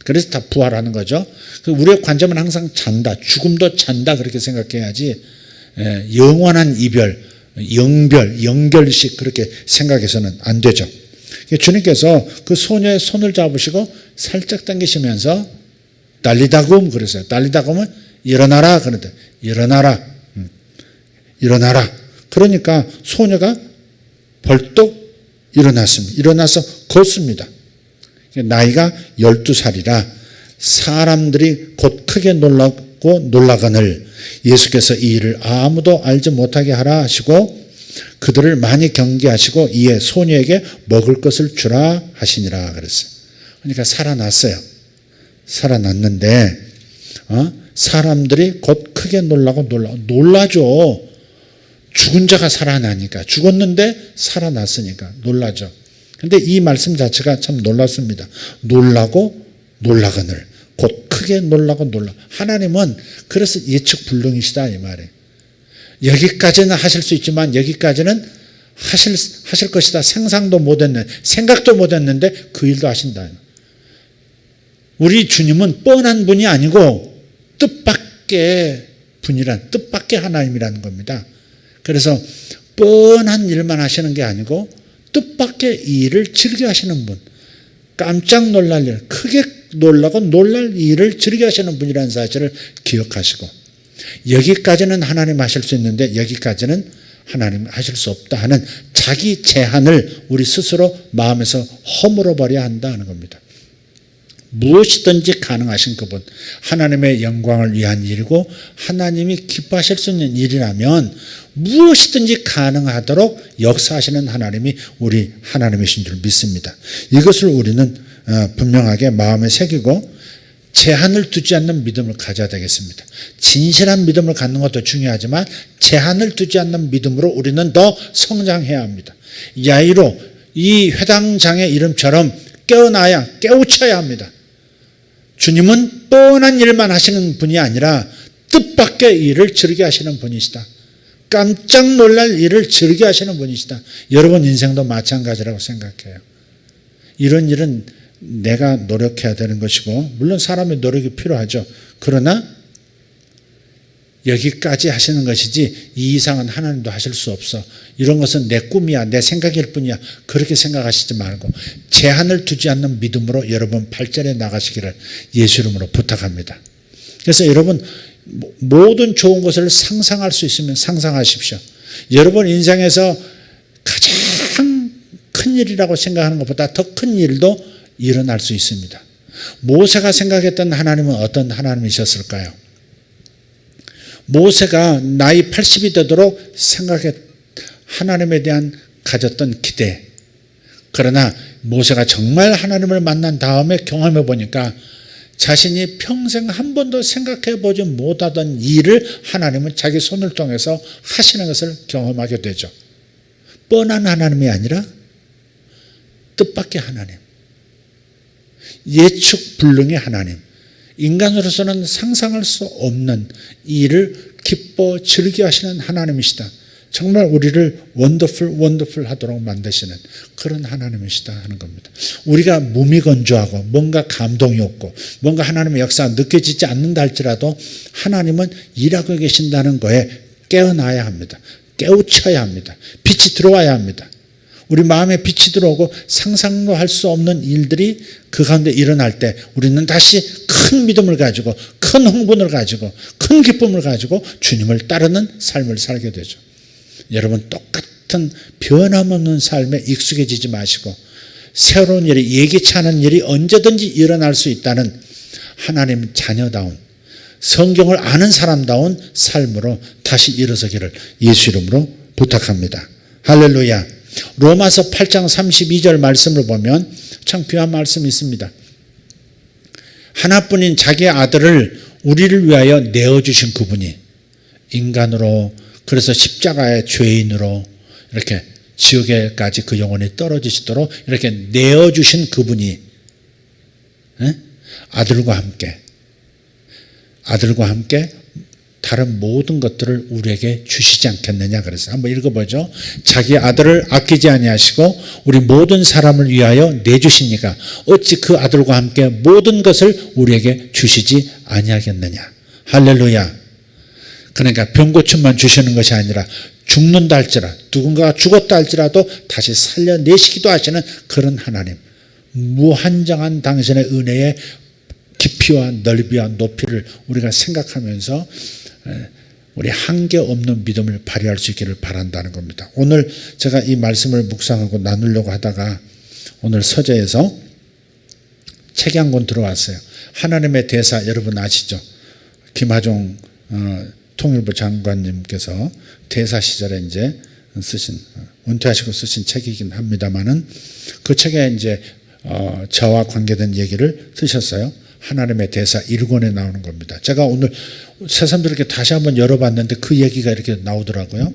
그래서 다 부활하는 거죠. 우리의 관점은 항상 잔다. 죽음도 잔다 그렇게 생각해야지 영원한 이별, 영결식 그렇게 생각해서는 안 되죠. 주님께서 그 소녀의 손을 잡으시고 살짝 당기시면서 달리다굼 그랬어요. 달리다굼은 일어나라 그런데 일어나라. 그러니까 소녀가 벌떡 일어났습니다. 일어나서 걷습니다. 나이가 12살이라 사람들이 곧 크게 놀라고 놀라거늘 예수께서 이 일을 아무도 알지 못하게 하라 하시고 그들을 많이 경계하시고 이에 소녀에게 먹을 것을 주라 하시니라 그랬어요. 그러니까 살아났어요. 살아났는데 사람들이 곧 크게 놀라죠. 죽은 자가 살아나니까. 죽었는데 살아났으니까 놀라죠. 그런데 이 말씀 자체가 참 놀랍습니다. 놀라고 놀라거늘 곧 크게 놀라고 놀라. 하나님은 그래서 예측 불능이시다 이 말이에요. 여기까지는 하실 수 있지만 여기까지는 하실 것이다. 생각도 못했는데 그 일도 하신다. 우리 주님은 뻔한 분이 아니고 뜻밖의 분이란 뜻밖의 하나님이라는 겁니다. 그래서 뻔한 일만 하시는 게 아니고 뜻밖의 일을 즐겨 하시는 분, 깜짝 놀랄 일, 크게 놀라고 놀랄 일을 즐겨 하시는 분이라는 사실을 기억하시고 여기까지는 하나님 하실 수 있는데 여기까지는 하나님 하실 수 없다 하는 자기 제한을 우리 스스로 마음에서 허물어 버려야 한다는 겁니다. 무엇이든지 가능하신 그분, 하나님의 영광을 위한 일이고 하나님이 기뻐하실 수 있는 일이라면 무엇이든지 가능하도록 역사하시는 하나님이 우리 하나님이신 줄 믿습니다. 이것을 우리는 분명하게 마음에 새기고 제한을 두지 않는 믿음을 가져야 되겠습니다. 진실한 믿음을 갖는 것도 중요하지만 제한을 두지 않는 믿음으로 우리는 더 성장해야 합니다. 야이로 이 회당장의 이름처럼 깨우쳐야 합니다. 주님은 뻔한 일만 하시는 분이 아니라 뜻밖의 일을 즐겨 하시는 분이시다. 깜짝 놀랄 일을 즐겨 하시는 분이시다. 여러분 인생도 마찬가지라고 생각해요. 이런 일은 내가 노력해야 되는 것이고 물론 사람의 노력이 필요하죠. 그러나 여기까지 하시는 것이지 이 이상은 하나님도 하실 수 없어. 이런 것은 내 꿈이야, 내 생각일 뿐이야. 그렇게 생각하시지 말고 제한을 두지 않는 믿음으로 여러분 발전해 나가시기를 예수 이름으로 부탁합니다. 그래서 여러분 모든 좋은 것을 상상할 수 있으면 상상하십시오. 여러분 인생에서 가장 큰 일이라고 생각하는 것보다 더 큰 일도 일어날 수 있습니다. 모세가 생각했던 하나님은 어떤 하나님이셨을까요? 모세가 나이 80이 되도록 하나님에 대한 가졌던 기대. 그러나 모세가 정말 하나님을 만난 다음에 경험해 보니까 자신이 평생 한 번도 생각해 보지 못하던 일을 하나님은 자기 손을 통해서 하시는 것을 경험하게 되죠. 뻔한 하나님이 아니라 뜻밖의 하나님, 예측 불능의 하나님, 인간으로서는 상상할 수 없는 일을 기뻐 즐겨 하시는 하나님이시다. 정말 우리를 원더풀 하도록 만드시는 그런 하나님이시다 하는 겁니다. 우리가 무미건조하고 뭔가 감동이 없고 뭔가 하나님의 역사가 느껴지지 않는다 할지라도 하나님은 일하고 계신다는 거에 깨어나야 합니다. 깨우쳐야 합니다. 빛이 들어와야 합니다. 우리 마음에 빛이 들어오고 상상도 할 수 없는 일들이 그 가운데 일어날 때 우리는 다시 큰 믿음을 가지고 큰 흥분을 가지고 큰 기쁨을 가지고 주님을 따르는 삶을 살게 되죠. 여러분 똑같은 변함없는 삶에 익숙해지지 마시고 새로운 일이 예기치 않은 일이 언제든지 일어날 수 있다는 하나님 자녀다운 성경을 아는 사람다운 삶으로 다시 일어서기를 예수 이름으로 부탁합니다. 할렐루야. 로마서 8장 32절 말씀을 보면 참 귀한 말씀이 있습니다. 하나뿐인 자기의 아들을 우리를 위하여 내어주신 그분이 인간으로 그래서 십자가의 죄인으로 이렇게 지옥에까지 그 영혼이 떨어지시도록 이렇게 내어주신 그분이 아들과 함께 다른 모든 것들을 우리에게 주시지 않겠느냐 그래서 한번 읽어보죠. 자기 아들을 아끼지 아니하시고 우리 모든 사람을 위하여 내주시니까 어찌 그 아들과 함께 모든 것을 우리에게 주시지 아니하겠느냐. 할렐루야. 그러니까 병고침만 주시는 것이 아니라 죽는다 할지라도 누군가가 죽었다 할지라도 다시 살려내시기도 하시는 그런 하나님. 무한정한 당신의 은혜의 깊이와 넓이와 높이를 우리가 생각하면서 우리 한계 없는 믿음을 발휘할 수 있기를 바란다는 겁니다. 오늘 제가 이 말씀을 묵상하고 나누려고 하다가 오늘 서재에서 책이 한 권 들어왔어요. 하나님의 대사 여러분 아시죠? 김하종 통일부 장관님께서 대사 시절에 이제 쓰신 은퇴하시고 쓰신 책이긴 합니다만은 그 책에 이제 저와 관계된 얘기를 쓰셨어요. 하나님의 대사 1권에 나오는 겁니다. 제가 오늘 새삼스럽게 다시 한번 열어봤는데 그 얘기가 이렇게 나오더라고요.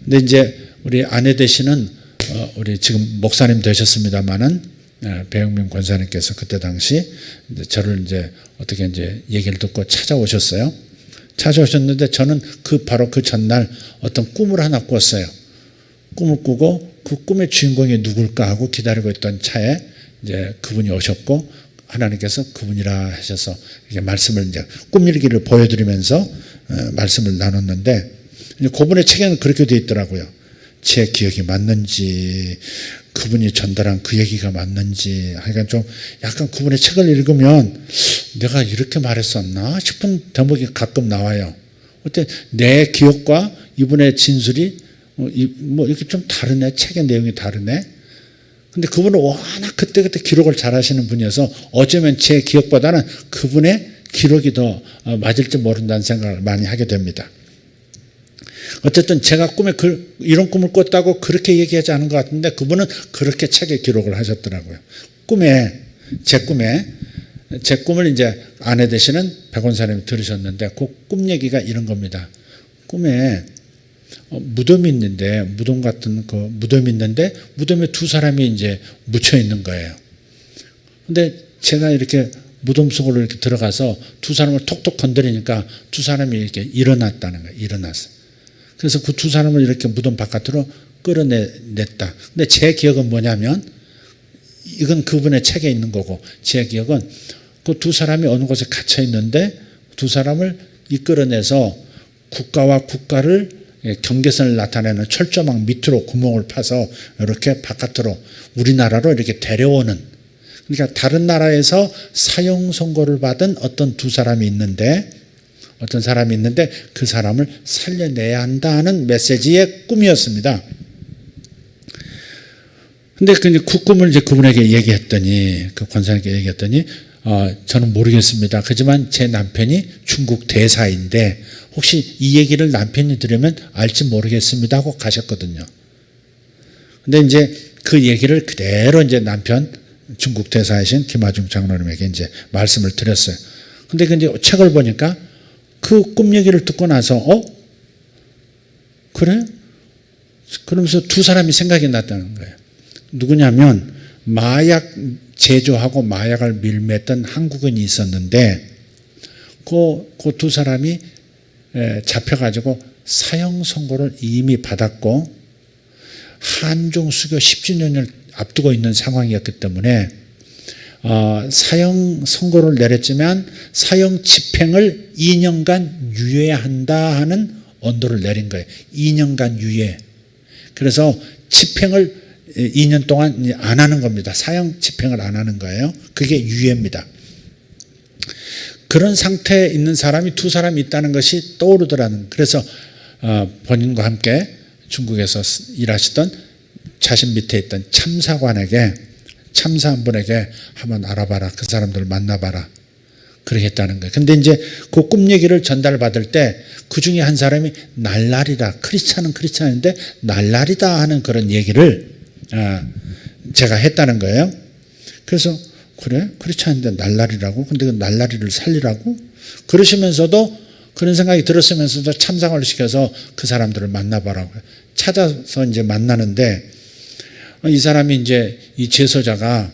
근데 이제 우리 아내 되시는 우리 지금 목사님 되셨습니다만은 배영민 권사님께서 그때 당시 이제 저를 이제 어떻게 이제 얘기를 듣고 찾아오셨어요. 찾아오셨는데 저는 바로 그 전날 어떤 꿈을 하나 꿨어요. 꿈을 꾸고 그 꿈의 주인공이 누굴까 하고 기다리고 있던 차에 이제 그분이 오셨고 하나님께서 그분이라 하셔서 이렇게 말씀을 이제 꿈일기를 보여드리면서 말씀을 나눴는데 그분의 책에는 그렇게 되어 있더라고요. 제 기억이 맞는지 그분이 전달한 그 얘기가 맞는지 하여간 좀 약간 그분의 책을 읽으면 내가 이렇게 말했었나 싶은 대목이 가끔 나와요. 어때 내 기억과 이분의 진술이 뭐 이렇게 좀 다르네. 책의 내용이 다르네. 근데 그분은 워낙 그때그때 기록을 잘 하시는 분이어서 어쩌면 제 기억보다는 그분의 기록이 더 맞을지 모른다는 생각을 많이 하게 됩니다. 어쨌든 제가 꿈에 이런 꿈을 꿨다고 그렇게 얘기하지 않은 것 같은데 그분은 그렇게 책에 기록을 하셨더라고요. 제 꿈을 이제 아내 되시는 백원사님이 들으셨는데 그 꿈 얘기가 이런 겁니다. 꿈에 무덤이 있는데 무덤 같은 그 무덤이 있는데 무덤에 두 사람이 이제 묻혀 있는 거예요. 근데 제가 이렇게 무덤 속으로 이렇게 들어가서 두 사람을 톡톡 건드리니까 두 사람이 이렇게 일어났다는 거예요. 일어났어요. 그래서 그 두 사람을 이렇게 무덤 바깥으로 끌어냈다. 근데 제 기억은 뭐냐면 이건 그분의 책에 있는 거고 제 기억은 그 두 사람이 어느 곳에 갇혀 있는데 두 사람을 이끌어내서 국가와 국가를 경계선을 나타내는 철조망 밑으로 구멍을 파서 이렇게 바깥으로 우리나라로 이렇게 데려오는, 그러니까 다른 나라에서 사형 선고를 받은 어떤 사람이 있는데 그 사람을 살려내야 한다는 메시지의 꿈이었습니다. 근데 그 꿈을 이제 그분에게 얘기했더니, 그 권사님께 얘기했더니, 저는 모르겠습니다. 하지만 제 남편이 중국 대사인데 혹시 이 얘기를 남편이 들으면 알지 모르겠습니다 하고 가셨거든요. 근데 이제 그 얘기를 그대로 이제 남편, 중국 대사이신 김하중 장로님에게 이제 말씀을 드렸어요. 근데 이제 책을 보니까 그 꿈 얘기를 듣고 나서, 그래? 그러면서 두 사람이 생각이 났다는 거예요. 누구냐면 마약 제조하고 마약을 밀매했던 한국인이 있었는데 그 두 사람이 잡혀가지고 사형 선고를 이미 받았고 한중 수교 10주년을 앞두고 있는 상황이었기 때문에 사형 선고를 내렸지만 사형 집행을 2년간 유예해야 한다 하는 언도를 내린 거예요. 2년간 유예. 그래서 집행을 2년 동안 안 하는 겁니다. 사형 집행을 안 하는 거예요. 그게 유예입니다. 그런 상태에 있는 사람이 두 사람이 있다는 것이 떠오르더라는. 그래서 본인과 함께 중국에서 일하시던 자신 밑에 있던 참사관에게, 참사 한 분에게 한번 알아봐라. 그 사람들 만나봐라. 그러겠다는 거예요. 근데 이제 그 꿈 얘기를 전달받을 때 그 중에 한 사람이 날라리다. 크리스찬은 크리스찬인데 날라리다 하는 그런 얘기를 제가 했다는 거예요. 그래서 그래? 크리스찬인데 날라리라고? 근데 그 날라리를 살리라고? 그러시면서도 그런 생각이 들었으면서도 참상을 시켜서 그 사람들을 만나봐라고 찾아서 이제 만나는데 이 사람이 이제 이 제소자가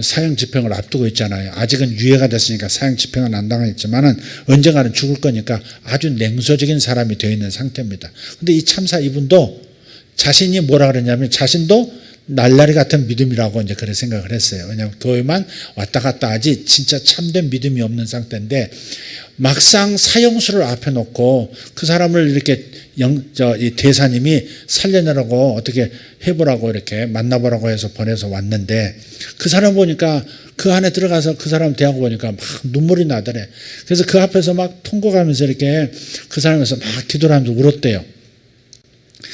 사형 집행을 앞두고 있잖아요. 아직은 유예가 됐으니까 사형 집행은 안 당했지만은 언젠가는 죽을 거니까 아주 냉소적인 사람이 되어 있는 상태입니다. 근데 이 참사 이분도 자신이 뭐라 그랬냐면 자신도 날라리 같은 믿음이라고 이제 그렇게 생각을 했어요. 왜냐하면 교회만 왔다 갔다 하지 진짜 참된 믿음이 없는 상태인데 막상 사형수를 앞에 놓고 그 사람을 이렇게 이 대사님이 살려내라고 어떻게 해보라고 이렇게 만나보라고 해서 보내서 왔는데 그 사람 보니까 그 안에 들어가서 그 사람 대하고 보니까 막 눈물이 나더래. 그래서 그 앞에서 막 통곡하면서 이렇게 그 사람에서 막 기도를 하면서 울었대요.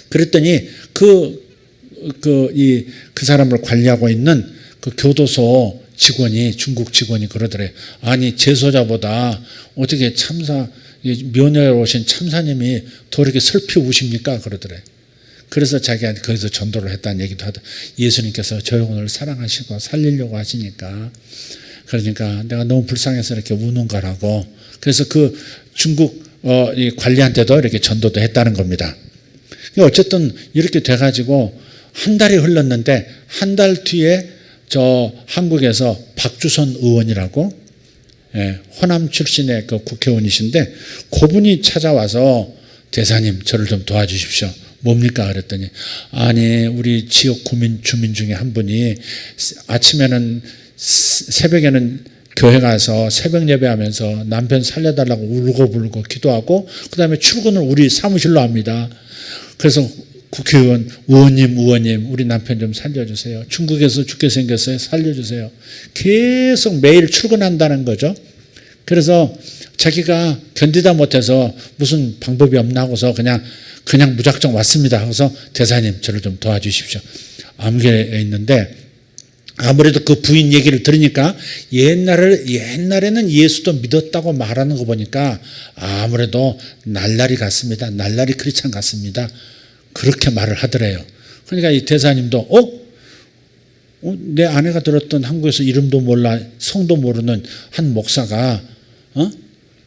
그랬더니 그 사람을 관리하고 있는 그 교도소 직원이, 중국 직원이 그러더래. 아니, 제소자보다 어떻게 면회에 오신 참사님이 더 이렇게 슬피 우십니까? 그러더래. 그래서 자기한테 거기서 전도를 했다는 얘기도 하다. 예수님께서 저 영혼을 사랑하시고 살리려고 하시니까, 그러니까 내가 너무 불쌍해서 이렇게 우는 거라고. 그래서 그 중국 이 관리한테도 이렇게 전도도 했다는 겁니다. 어쨌든 이렇게 돼가지고 한 달이 흘렀는데 한 달 뒤에 저 한국에서 박주선 의원이라고 호남 출신의 그 국회의원이신데 그분이 찾아와서 대사님 저를 좀 도와주십시오. 뭡니까? 그랬더니 아니 우리 지역 주민 중에 한 분이 아침에는 새벽에는 교회 가서 새벽 예배하면서 남편 살려달라고 울고불고 기도하고 그 다음에 출근을 우리 사무실로 합니다. 그래서 국회의원, 의원님 우리 남편 좀 살려주세요. 중국에서 죽게 생겼어요. 살려주세요. 계속 매일 출근한다는 거죠. 그래서 자기가 견디다 못해서 무슨 방법이 없나 하고서 그냥 무작정 왔습니다. 하고서 대사님 저를 좀 도와주십시오. 암길에 있는데 아무래도 그 부인 얘기를 들으니까 옛날에는 예수도 믿었다고 말하는 거 보니까 아무래도 날라리 같습니다. 날라리 크리스찬 같습니다. 그렇게 말을 하더래요. 그러니까 이 대사님도 내 아내가 들었던 한국에서 이름도 몰라 성도 모르는 한 목사가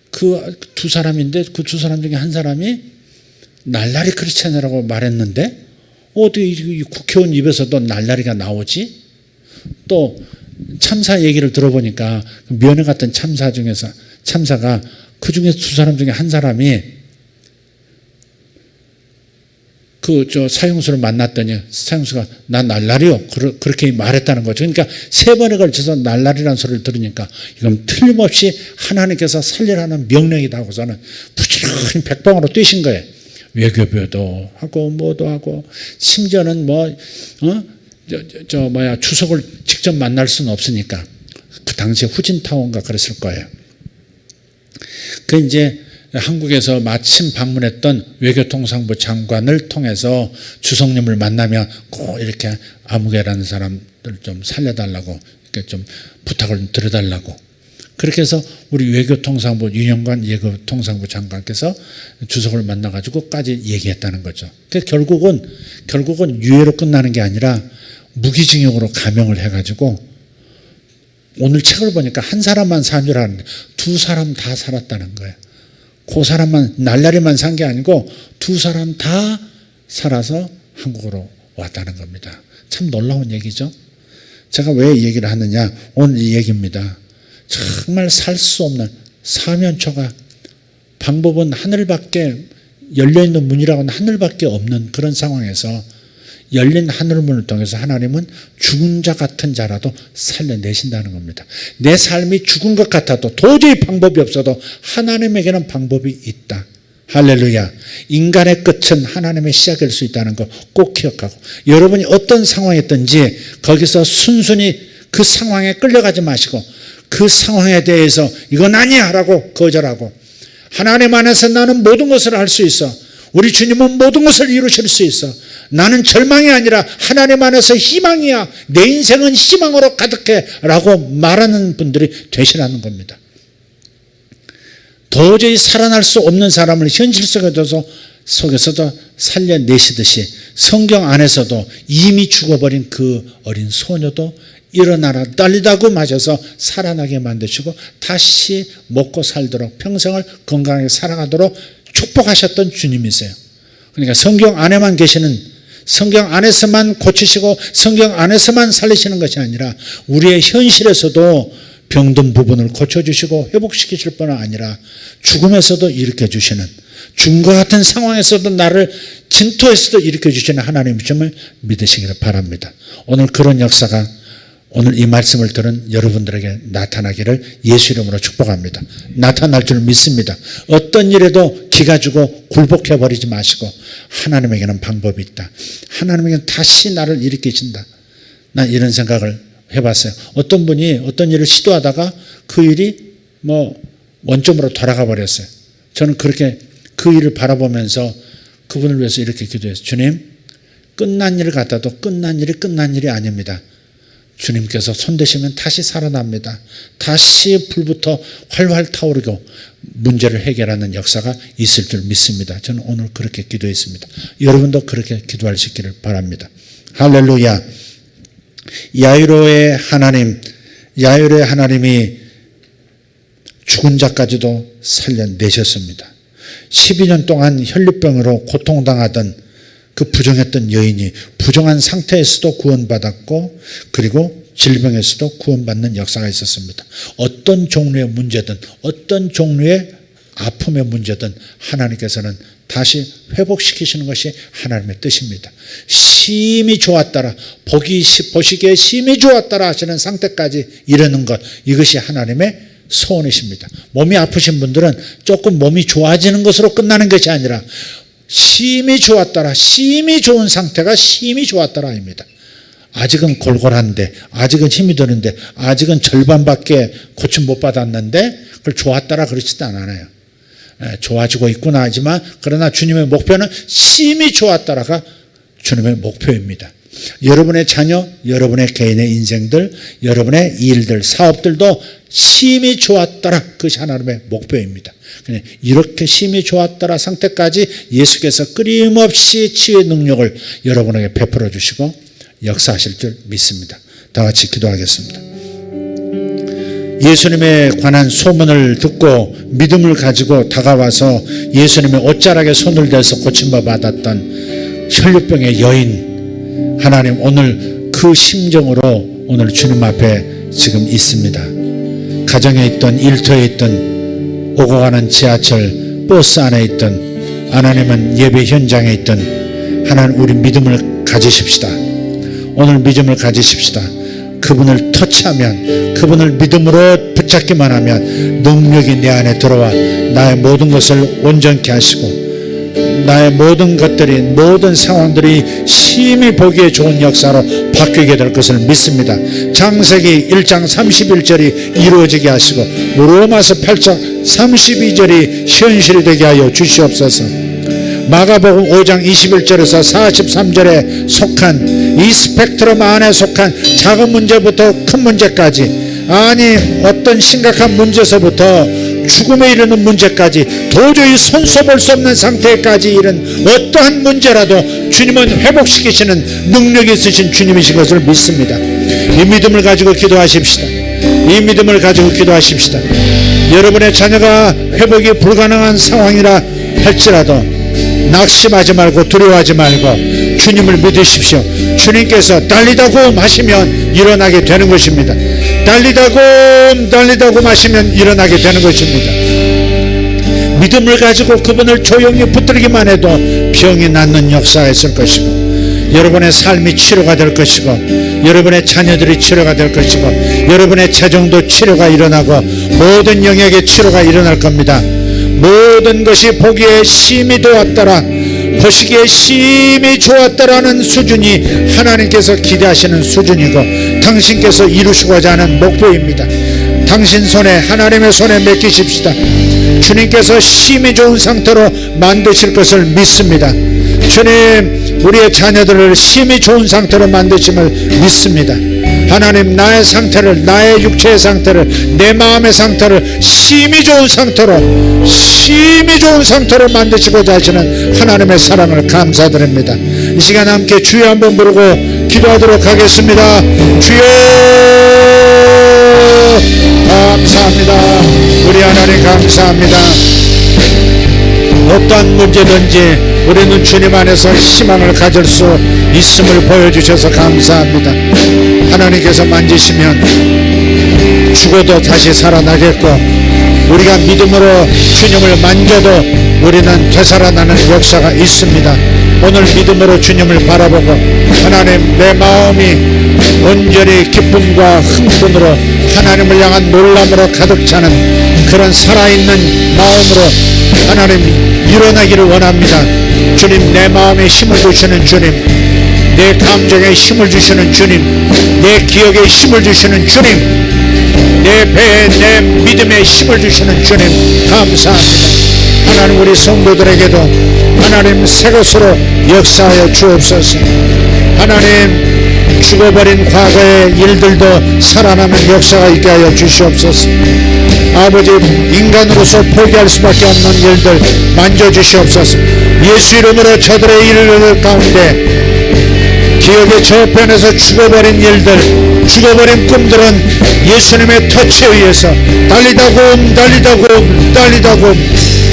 그 두 사람인데 그 두 사람 중에 한 사람이 날라리 크리스찬이라고 말했는데 어떻게 국회의원 입에서도 날라리가 나오지? 또 참사 얘기를 들어보니까 면회 같은 참사가 그 중에 두 사람 중에 한 사람이 사형수를 만났더니 사형수가 나 날라리요. 그렇게 말했다는 거죠. 그러니까 3번에 걸쳐서 날라리라는 소리를 들으니까 이건 틀림없이 하나님께서 살리라는 명령이다 하고서는 부지런히 백방으로 뛰신 거예요. 외교부도 하고 뭐도 하고 심지어는 주석을 직접 만날 수는 없으니까 그 당시에 후진타운가 그랬을 거예요. 그 이제 한국에서 마침 방문했던 외교통상부 장관을 통해서 주석님을 만나면 꼭 이렇게 아무개라는 사람들 좀 살려달라고 이렇게 좀 부탁을 드려달라고 그렇게 해서 우리 외교통상부 윤영관 외교통상부 장관께서 주석을 만나가지고까지 얘기했다는 거죠. 그래서 결국은 유해로 끝나는 게 아니라 무기징역으로 감형을 해가지고 오늘 책을 보니까 한 사람만 산 줄 알았는데 2사람 다 살았다는 거예요. 그 사람만 날라리만 산 게 아니고 2사람 다 살아서 한국으로 왔다는 겁니다. 참 놀라운 얘기죠. 제가 왜 이 얘기를 하느냐, 오늘 이 얘기입니다. 정말 살 수 없는 사면초가 방법은 하늘밖에 열려있는 문이라고는 하늘밖에 없는 그런 상황에서 열린 하늘문을 통해서 하나님은 죽은 자 같은 자라도 살려내신다는 겁니다. 내 삶이 죽은 것 같아도 도저히 방법이 없어도 하나님에게는 방법이 있다. 할렐루야. 인간의 끝은 하나님의 시작일 수 있다는 거 꼭 기억하고 여러분이 어떤 상황이었든지 거기서 순순히 그 상황에 끌려가지 마시고 그 상황에 대해서 이건 아니야 라고 거절하고 하나님 안에서 나는 모든 것을 할 수 있어. 우리 주님은 모든 것을 이루실 수 있어. 나는 절망이 아니라 하나님 안에서 희망이야. 내 인생은 희망으로 가득해 라고 말하는 분들이 되시라는 겁니다. 도저히 살아날 수 없는 사람을 현실 속에서도 살려내시듯이 성경 안에서도 이미 죽어버린 그 어린 소녀도 일어나라 떨리다고 마셔서 살아나게 만드시고 다시 먹고 살도록 평생을 건강하게 살아가도록 축복하셨던 주님이세요. 그러니까 성경 안에만 계시는, 성경 안에서만 고치시고 성경 안에서만 살리시는 것이 아니라 우리의 현실에서도 병든 부분을 고쳐주시고 회복시키실 뿐 아니라 죽음에서도 일으켜주시는, 죽은 것 같은 상황에서도 나를 진토에서도 일으켜주시는 하나님이심을 믿으시기를 바랍니다. 오늘 그런 역사가 오늘 이 말씀을 들은 여러분들에게 나타나기를 예수 이름으로 축복합니다. 나타날 줄 믿습니다. 어떤 일에도 기가 주고 굴복해버리지 마시고 하나님에게는 방법이 있다. 하나님에게는 다시 나를 일으키신다. 난 이런 생각을 해봤어요. 어떤 분이 어떤 일을 시도하다가 그 일이 원점으로 돌아가 버렸어요. 저는 그렇게 그 일을 바라보면서 그분을 위해서 이렇게 기도했어요. 주님, 끝난 일을 갖다도 끝난 일이 아닙니다. 주님께서 손대시면 다시 살아납니다. 다시 불부터 활활 타오르고 문제를 해결하는 역사가 있을 줄 믿습니다. 저는 오늘 그렇게 기도했습니다. 여러분도 그렇게 기도할 수 있기를 바랍니다. 할렐루야. 야이로의 하나님이 죽은 자까지도 살려내셨습니다. 12년 동안 혈류병으로 고통당하던 그 부정했던 여인이 부정한 상태에서도 구원받았고 그리고 질병에서도 구원받는 역사가 있었습니다. 어떤 종류의 문제든 어떤 종류의 아픔의 문제든 하나님께서는 다시 회복시키시는 것이 하나님의 뜻입니다. 심히 좋았더라, 보시기에 심히 좋았더라 하시는 상태까지 이르는 것, 이것이 하나님의 소원이십니다. 몸이 아프신 분들은 조금 몸이 좋아지는 것으로 끝나는 것이 아니라 심히 좋았더라, 심히 좋은 상태가 심히 좋았더라입니다. 아직은 골골한데, 아직은 힘이 드는데, 아직은 절반밖에 고침 못 받았는데 그걸 좋았더라 그러지도 않아요. 좋아지고 있구나 하지만 그러나 주님의 목표는 심히 좋았더라가 주님의 목표입니다. 여러분의 자녀, 여러분의 개인의 인생들, 여러분의 일들, 사업들도 심히 좋았더라, 그것이 하나님의 목표입니다. 이렇게 심히 좋았더라 상태까지 예수께서 끊임없이 치유의 능력을 여러분에게 베풀어 주시고 역사하실 줄 믿습니다. 다 같이 기도하겠습니다. 예수님에 관한 소문을 듣고 믿음을 가지고 다가와서 예수님의 옷자락에 손을 대서 고침을 받았던 혈류병의 여인, 하나님 오늘 그 심정으로 오늘 주님 앞에 지금 있습니다. 가정에 있던, 일터에 있던, 오고 가는 지하철, 버스 안에 있던, 하나님은 예배 현장에 있던 하나님 우리 믿음을 가지십시다. 오늘 믿음을 가지십시다. 그분을 터치하면, 그분을 믿음으로 붙잡기만 하면 능력이 내 안에 들어와 나의 모든 것을 온전케 하시고 나의 모든 것들이, 모든 상황들이 심히 보기에 좋은 역사로 바뀌게 될 것을 믿습니다. 창세기 1장 31절이 이루어지게 하시고 로마서 8장 32절이 현실이 되게 하여 주시옵소서. 마가복음 5장 21절에서 43절에 속한 이 스펙트럼 안에 속한 작은 문제부터 큰 문제까지, 아니 어떤 심각한 문제서부터 죽음에 이르는 문제까지, 도저히 손써볼 수 없는 상태까지 이른 어떠한 문제라도 주님은 회복시키시는 능력이 있으신 주님이신 것을 믿습니다. 이 믿음을 가지고 기도하십시다. 이 믿음을 가지고 기도하십시다. 여러분의 자녀가 회복이 불가능한 상황이라 할지라도 낙심하지 말고 두려워하지 말고 주님을 믿으십시오. 주님께서 달리다곰 하시면 일어나게 되는 것입니다. 달리다곰 하시면 일어나게 되는 것입니다. 믿음을 가지고 그분을 조용히 붙들기만 해도 병이 낫는 역사가 있을 것이고, 여러분의 삶이 치료가 될 것이고, 여러분의 자녀들이 치료가 될 것이고, 여러분의 재정도 치료가 일어나고 모든 영역의 치료가 일어날 겁니다. 모든 것이 보기에 심히 좋았더라, 보시기에 심히 좋았더라는 수준이 하나님께서 기대하시는 수준이고 당신께서 이루시고자 하는 목표입니다. 당신 손에, 하나님의 손에 맡기십시다. 주님께서 심히 좋은 상태로 만드실 것을 믿습니다. 주님, 우리의 자녀들을 심히 좋은 상태로 만드심을 믿습니다. 하나님, 나의 상태를, 나의 육체의 상태를, 내 마음의 상태를 심히 좋은 상태로 만드시고자 하시는 하나님의 사랑을 감사드립니다. 이 시간 함께 주여 한번 부르고 기도하도록 하겠습니다. 주여 감사합니다. 우리 하나님 감사합니다. 어떠한 문제든지 우리는 주님 안에서 희망을 가질 수 있음을 보여주셔서 감사합니다. 하나님께서 만지시면 죽어도 다시 살아나겠고, 우리가 믿음으로 주님을 만져도 우리는 되살아나는 역사가 있습니다. 오늘 믿음으로 주님을 바라보고 하나님, 내 마음이 온전히 기쁨과 흥분으로 하나님을 향한 놀람으로 가득 차는 그런 살아있는 마음으로 하나님 일어나기를 원합니다. 주님, 내 마음에 힘을 주시는 주님, 내 감정에 힘을 주시는 주님, 내 기억에 힘을 주시는 주님, 내 배에 내 믿음에 힘을 주시는 주님 감사합니다. 하나님, 우리 성도들에게도 하나님 새 것으로 역사하여 주옵소서. 하나님, 죽어버린 과거의 일들도 살아나는 역사가 있게 하여 주시옵소서. 아버지, 인간으로서 포기할 수밖에 없는 일들 만져주시옵소서. 예수 이름으로 저들의 일들 가운데 기억의 저편에서 죽어버린 일들, 죽어버린 꿈들은 예수님의 터치에 의해서 달리다곰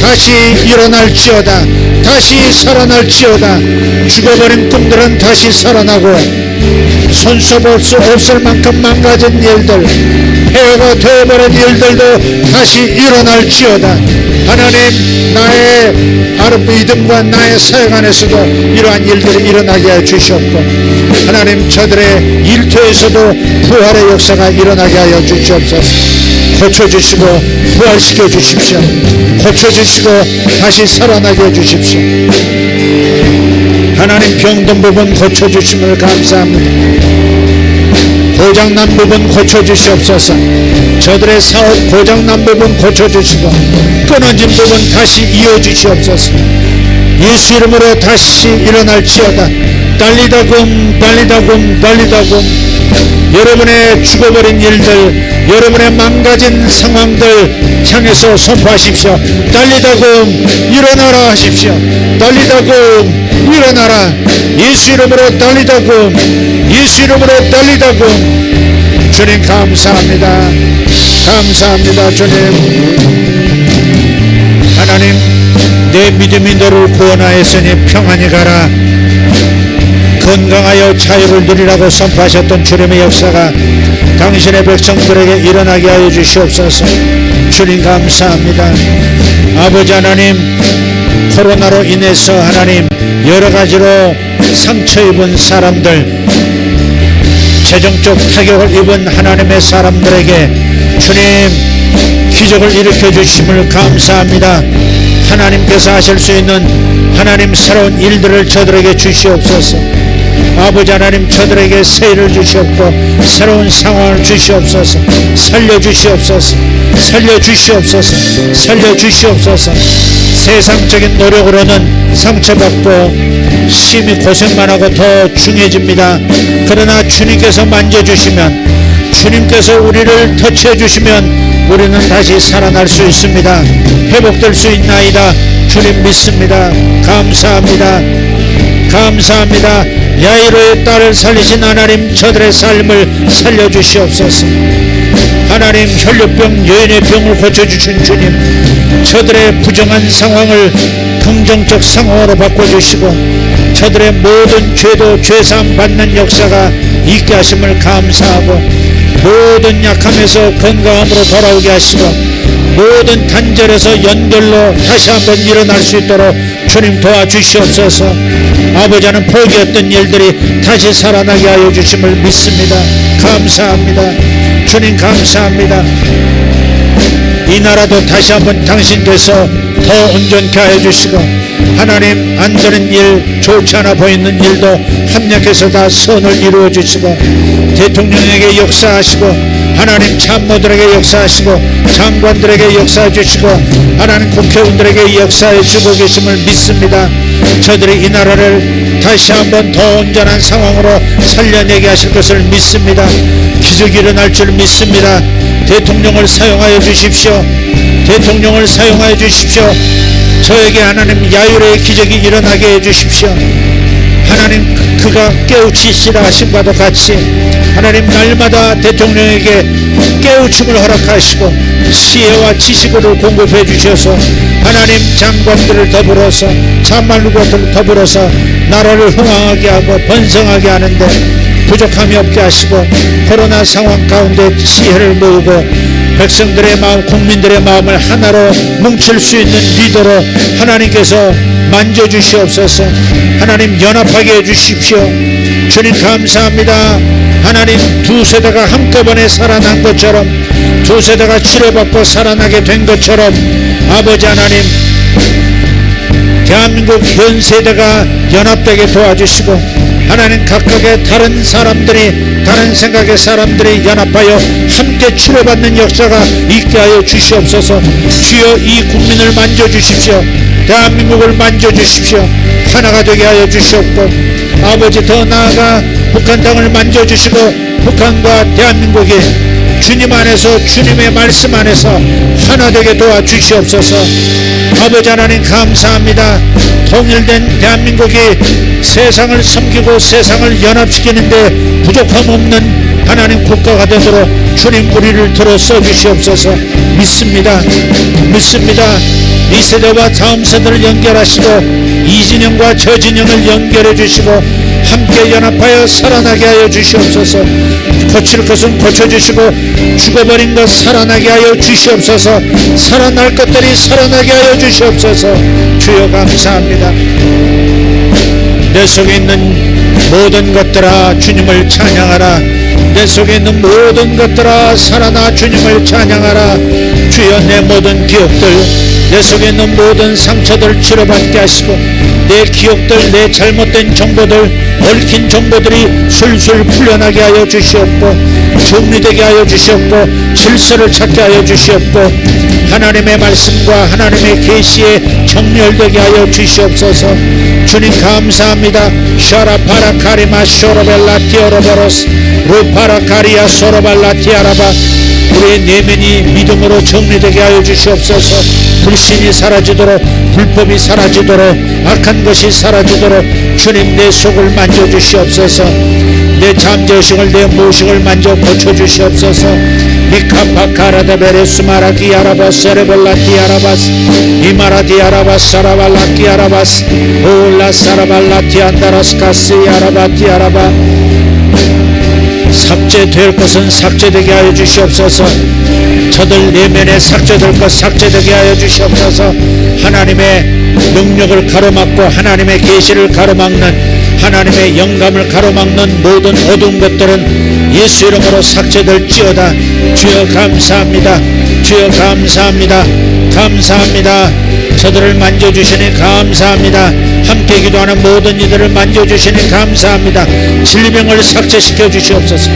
다시 일어날지어다, 다시 살아날지어다. 죽어버린 꿈들은 다시 살아나고 손써볼 수 없을 만큼 망가진 일들, 폐허가 되어버린 일들도 다시 일어날지어다. 하나님, 나의 믿음과 나의 사역 안에서도 이러한 일들이 일어나게 하여 주시옵고, 하나님, 저들의 일터에서도 부활의 역사가 일어나게 하여 주시옵소서. 고쳐주시고 부활시켜 주십시오. 고쳐주시고 다시 살아나게 해주십시오. 하나님, 병든 부분 고쳐주심을 감사합니다. 고장난 부분 고쳐주시옵소서. 저들의 사업 고장난 부분 고쳐주시고 끊어진 부분 다시 이어주시옵소서. 예수 이름으로 다시 일어날지어다. 달리다곰 여러분의 죽어버린 일들, 여러분의 망가진 상황들 향해서 선포하십시오. 달리다곰 일어나라 하십시오. 달리다곰 일어나라. 예수 이름으로 달리다곰, 예수 이름으로 달리다곰. 주님 감사합니다. 감사합니다. 주님, 하나님, 내 믿음이 너를 구원하였으니 평안히 가라. 건강하여 자유를 누리라고 선포하셨던 주님의 역사가 당신의 백성들에게 일어나게 하여 주시옵소서. 주님 감사합니다. 아버지 하나님, 코로나로 인해서 하나님 여러 가지로 상처 입은 사람들, 재정적 타격을 입은 하나님의 사람들에게 주님 기적을 일으켜 주심을 감사합니다. 하나님께서 하실 수 있는 하나님 새로운 일들을 저들에게 주시옵소서. 아버지 하나님 저들에게 세일을 주시옵고 새로운 상황을 주시옵소서. 살려주시옵소서. 살려주시옵소서. 살려주시옵소서. 세상적인 노력으로는 상처받고 심히 고생만 하고 더 중해집니다. 그러나 주님께서 만져주시면, 주님께서 우리를 터치해 주시면 우리는 다시 살아날 수 있습니다. 회복될 수 있나이다. 주님 믿습니다. 감사합니다. 감사합니다. 야이로의 딸을 살리신 하나님 저들의 삶을 살려주시옵소서. 하나님 혈류병 여인의 병을 고쳐주신 주님 저들의 부정한 상황을 긍정적 상황으로 바꿔주시고 저들의 모든 죄도 죄사함 받는 역사가 있게 하심을 감사하고 모든 약함에서 건강함으로 돌아오게 하시고 모든 단절에서 연결로 다시 한번 일어날 수 있도록 주님 도와주시옵소서. 아버지는 포기했던 일들이 다시 살아나게 하여 주심을 믿습니다. 감사합니다. 주님 감사합니다. 이 나라도 다시 한번 당신께서 더 온전케 하여 주시고 하나님 안 되는 일, 좋지 않아 보이는 일도 합력해서 다 선을 이루어 주시고 대통령에게 역사하시고 하나님 참모들에게 역사하시고 장관들에게 역사해 주시고 하나님 국회의원들에게 역사해 주고 계심을 믿습니다. 저들이 이 나라를 다시 한번 더 온전한 상황으로 살려내게 하실 것을 믿습니다. 기적이 일어날 줄 믿습니다. 대통령을 사용하여 주십시오. 대통령을 사용하여 주십시오. 저에게 하나님 야유로의 기적이 일어나게 해 주십시오. 하나님 그가 깨우치시라 하심과도 같이 하나님 날마다 대통령에게 깨우침을 허락하시고 지혜와 지식을 공급해 주셔서 하나님 장관들을 더불어서 참말과 더불어서 나라를 흥왕하게 하고 번성하게 하는데 부족함이 없게 하시고 코로나 상황 가운데 지혜를 모으고 백성들의 마음, 국민들의 마음을 하나로 뭉칠 수 있는 리더로 하나님께서 만져주시옵소서. 하나님 연합하게 해주십시오. 주님 감사합니다. 하나님 두 세대가 한꺼번에 살아난 것처럼 두 세대가 치료받고 살아나게 된 것처럼 아버지 하나님 대한민국 현 세대가 연합되게 도와주시고 하나님 각각의 다른 사람들이 다른 생각의 사람들이 연합하여 함께 치료받는 역사가 있게 하여 주시옵소서. 주여 이 국민을 만져주십시오. 대한민국을 만져주십시오. 하나가 되게 하여 주시옵고 아버지 더 나아가 북한 땅을 만져주시고 북한과 대한민국이 주님 안에서 주님의 말씀 안에서 하나 되게 도와주시옵소서. 아버지 하나님 감사합니다. 통일된 대한민국이 세상을 섬기고 세상을 연합시키는데 부족함 없는 하나님 국가가 되도록 주님 우리를 들어 써주시옵소서. 믿습니다. 믿습니다. 이 세대와 다음 세대를 연결하시고 이 진영과 저 진영을 연결해 주시고 함께 연합하여 살아나게 하여 주시옵소서. 고칠 것은 고쳐주시고 죽어버린 것 살아나게 하여 주시옵소서. 살아날 것들이 살아나게 하여 주시옵소서. 주여 감사합니다. 내 속에 있는 모든 것들아 주님을 찬양하라. 내 속에 있는 모든 것들아 살아나 주님을 찬양하라. 주여 내 모든 기억들 내 속에 있는 모든 상처들 치료받게 하시고 내 기억들 내 잘못된 정보들 얽힌 정보들이 술술 풀려나게 하여 주시옵고 정리되게 하여 주시옵고 질서를 찾게 하여 주시옵고 하나님의 말씀과 하나님의 계시에 정렬되게 하여 주시옵소서. 주님 감사합니다. 샤라파라카리마 쇼로벨라티오로보로스 루파라카리아 소로발라티아라바 우리의 내면이 믿음으로 정리되게 하여 주시옵소서. 불신이 사라지도록 불법이 사라지도록 악한 것이 사라지도록 주님 내 속을 만져주시옵소서. 내 잠재의식을 내 무의식을 만져 고쳐주시옵소서. 미카파카라데베레스 마라기아라바 세레볼라티아라바스 이마라디아라바사라발라키아라바스 올라사라발라티안다라스카스이아라바티아라바 삭제될 것은 삭제되게 하여 주시옵소서. 저들 내면에 삭제될 것 삭제되게 하여 주시옵소서. 하나님의 능력을 가로막고 하나님의 계시를 가로막는, 하나님의 영감을 가로막는 모든 어두운 것들은 예수 이름으로 삭제될지어다. 주여 감사합니다. 주여 감사합니다. 감사합니다. 저들을 만져주시니 감사합니다. 함께 기도하는 모든 이들을 만져주시니 감사합니다. 질병을 삭제시켜 주시옵소서.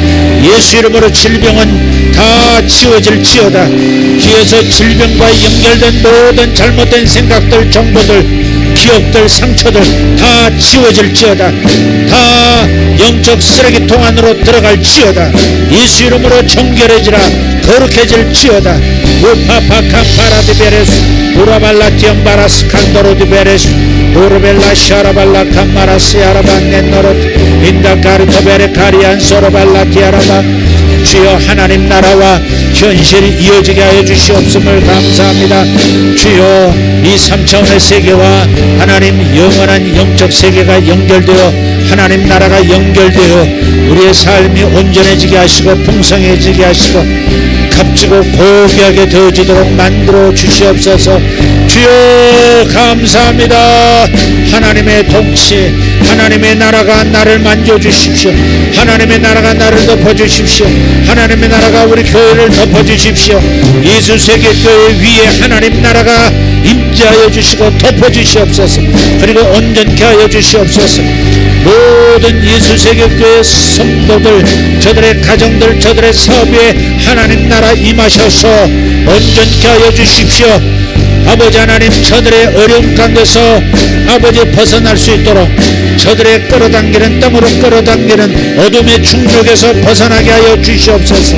예수 이름으로 질병은 다 치워질지어다. 귀에서 질병과 연결된 모든 잘못된 생각들, 정보들, 기억들, 상처들 다 치워질지어다. 다 영적 쓰레기통 안으로 들어갈지어다. 예수 이름으로 정결해지라. 거룩해질지어다. 우파파캄파라디베레스 우라발라티엄바라스 칸도로디베레스 우르벨라 샤라발라 캄마라스 야라반넨노로 인다카르토베레 카리안 소로발라티아라바. 주여 하나님 나라와 현실이 이어지게 하여 주시옵음을 감사합니다. 주여 이 3차원의 세계와 하나님 영원한 영적 세계가 연결되어 하나님 나라가 연결되어 우리의 삶이 온전해지게 하시고 풍성해지게 하시고 값지고 고귀하게 되어지도록 만들어 주시옵소서. 주여 감사합니다. 하나님의 통치, 하나님의 나라가 나를 만져주십시오. 하나님의 나라가 나를 덮어주십시오. 하나님의 나라가 우리 교회를 덮어주십시오. 예수 세계교회 위에 하나님 나라가 임재하여 주시고 덮어주시옵소서. 그리고 온전케 하여 주시옵소서. 모든 예수 세계교회 성도들, 저들의 가정들, 저들의 사업에 하나님 나라 임하셔서 온전케 하여 주십시오. 아버지 하나님, 저들의 어려움 가운데서 아버지 벗어날 수 있도록 저들의 끌어당기는, 땅으로 끌어당기는 어둠의 중력에서 벗어나게 하여 주시옵소서.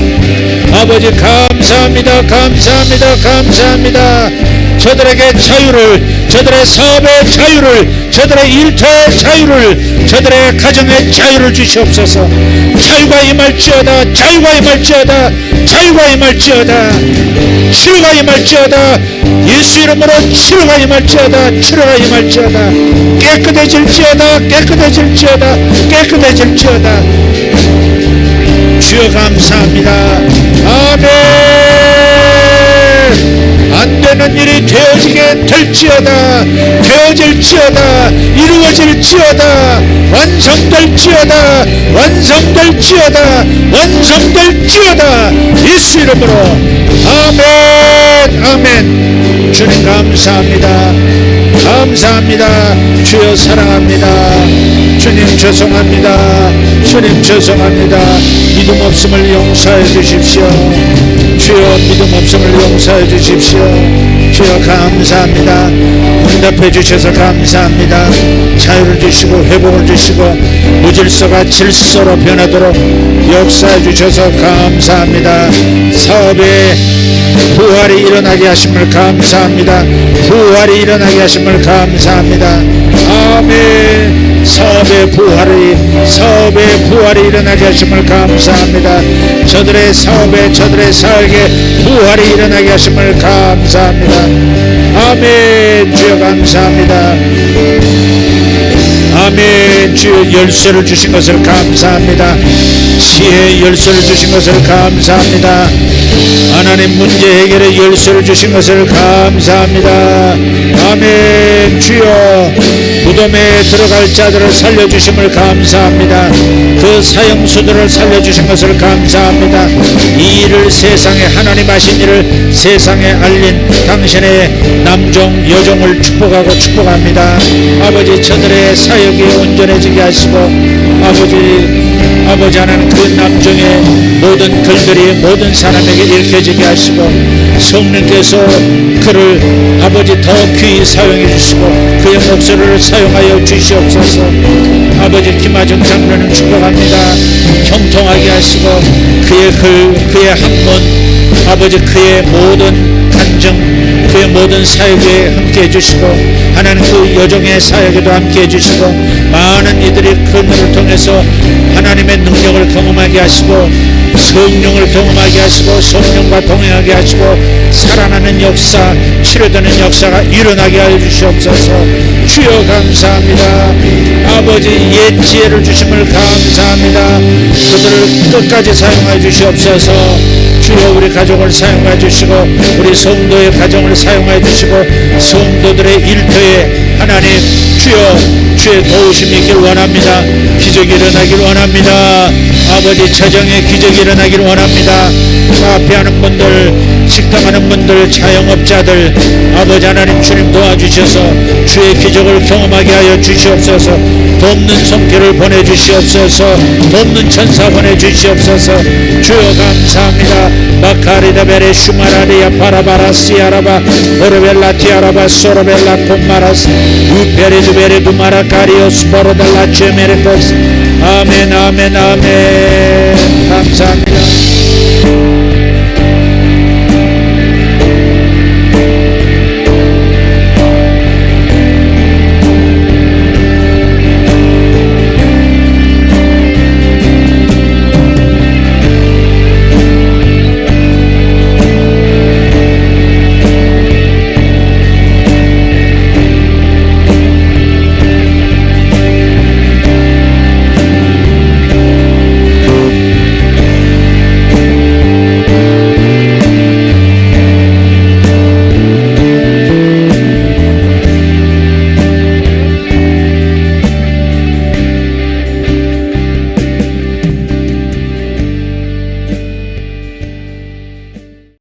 아버지 감사합니다. 감사합니다. 감사합니다. 저들에게 자유를, 저들의 사업의 자유를, 저들의 일터의 자유를, 저들의 가정의 자유를 주시옵소서. 자유가 임할지어다. 자유가 임할지어다. 자유가 임할지어다. 치료가 임할지어다. 예수 이름으로 치료가 임할지어다. 치료가 임할지어다. 깨끗해질지어다. 깨끗해질지어다. 깨끗해질지어다. 주여 감사합니다. 아멘. 안되는 일이 되어지게 될지어다. 되어질지어다. 이루어질지어다. 완성될지어다. 완성될지어다. 완성될지어다. 예수 이름으로 아멘. 아멘. 주님 감사합니다. 감사합니다. 주여 사랑합니다. 주님 죄송합니다. 주님 죄송합니다. 믿음 없음을 용서해 주십시오. 주여 믿음 없음을 용서해 주십시오. 주여 감사합니다. 응답해 주셔서 감사합니다. 자유를 주시고 회복을 주시고 무질서가 질서로 변하도록 역사해 주셔서 감사합니다. 사업에 부활이 일어나게 하심을 감사합니다. 부활이 일어나게 하심을 감사합니다. 아멘. 사업의 부활이 일어나게 하심을 감사합니다. 저들의 사업에, 저들의 사역에 부활이 일어나게 하심을 감사합니다. 아멘. 주여 감사합니다. 아멘. 주여 열쇠를 주신 것을 감사합니다. 지혜의 열쇠를 주신 것을 감사합니다. 하나님 문제 해결의 열쇠를 주신 것을 감사합니다. 아멘. 주여 무덤에 들어갈 자들을 살려주심을 감사합니다. 그 사형수들을 살려주신 것을 감사합니다. 이 일을 세상에, 하나님 하신 일을 세상에 알린 당신의 남종 여종을 축복하고 축복합니다. 아버지 저들의 사역이 온전해지게 하시고 아버지 하나님 그 남종의 모든 글들이 모든 사람에게 읽혀지게 하시고 성령께서 그를 아버지 더 귀히 사용해 주시고 그의 목소리를 사용하여 주시옵소서. 아버지 김하정 장로는 축복합니다. 형통하게 하시고 그의 글, 그의 학문, 아버지 그의 모든 간증, 그의 모든 사역에 함께 해주시고 하나님 그 여종의 사역에도 함께 해주시고 많은 이들이 그 눈을 통해서 하나님의 능력을 경험하게 하시고 성령을 경험하게 하시고 성령과 동행하게 하시고 살아나는 역사, 치료되는 역사가 일어나게 하여 주시옵소서. 주여 감사합니다. 아버지 옛 지혜를 주심을 감사합니다. 그들을 끝까지 사용하여 주시옵소서. 주여 우리 가정을 사용하여 주시고 우리 성도의 가정을 사용하여 주시고 성도들의 일터에 하나님 주여 주의 도우심이 있길 원합니다. 기적이 일어나길 원합니다. 아버지 처정에 기적이 일어나길 원합니다. 카페하는 분들, 식당하는 분들, 자영업자들 아버지 하나님 주님 도와주셔서 주의 기적을 경험하게 하여 주시옵소서. 돕는 손길을 보내주시옵소서. 돕는 천사 보내주시옵소서. 주여 감사합니다. 마카리다 베레 슈마라리아 파라바라시아라바 오르벨라 티아라바 소르벨라 콤마라스 우페레드 베레두 마라카리오스 보로달라 체메레코스 아멘 아멘 아멘. 감사합니다.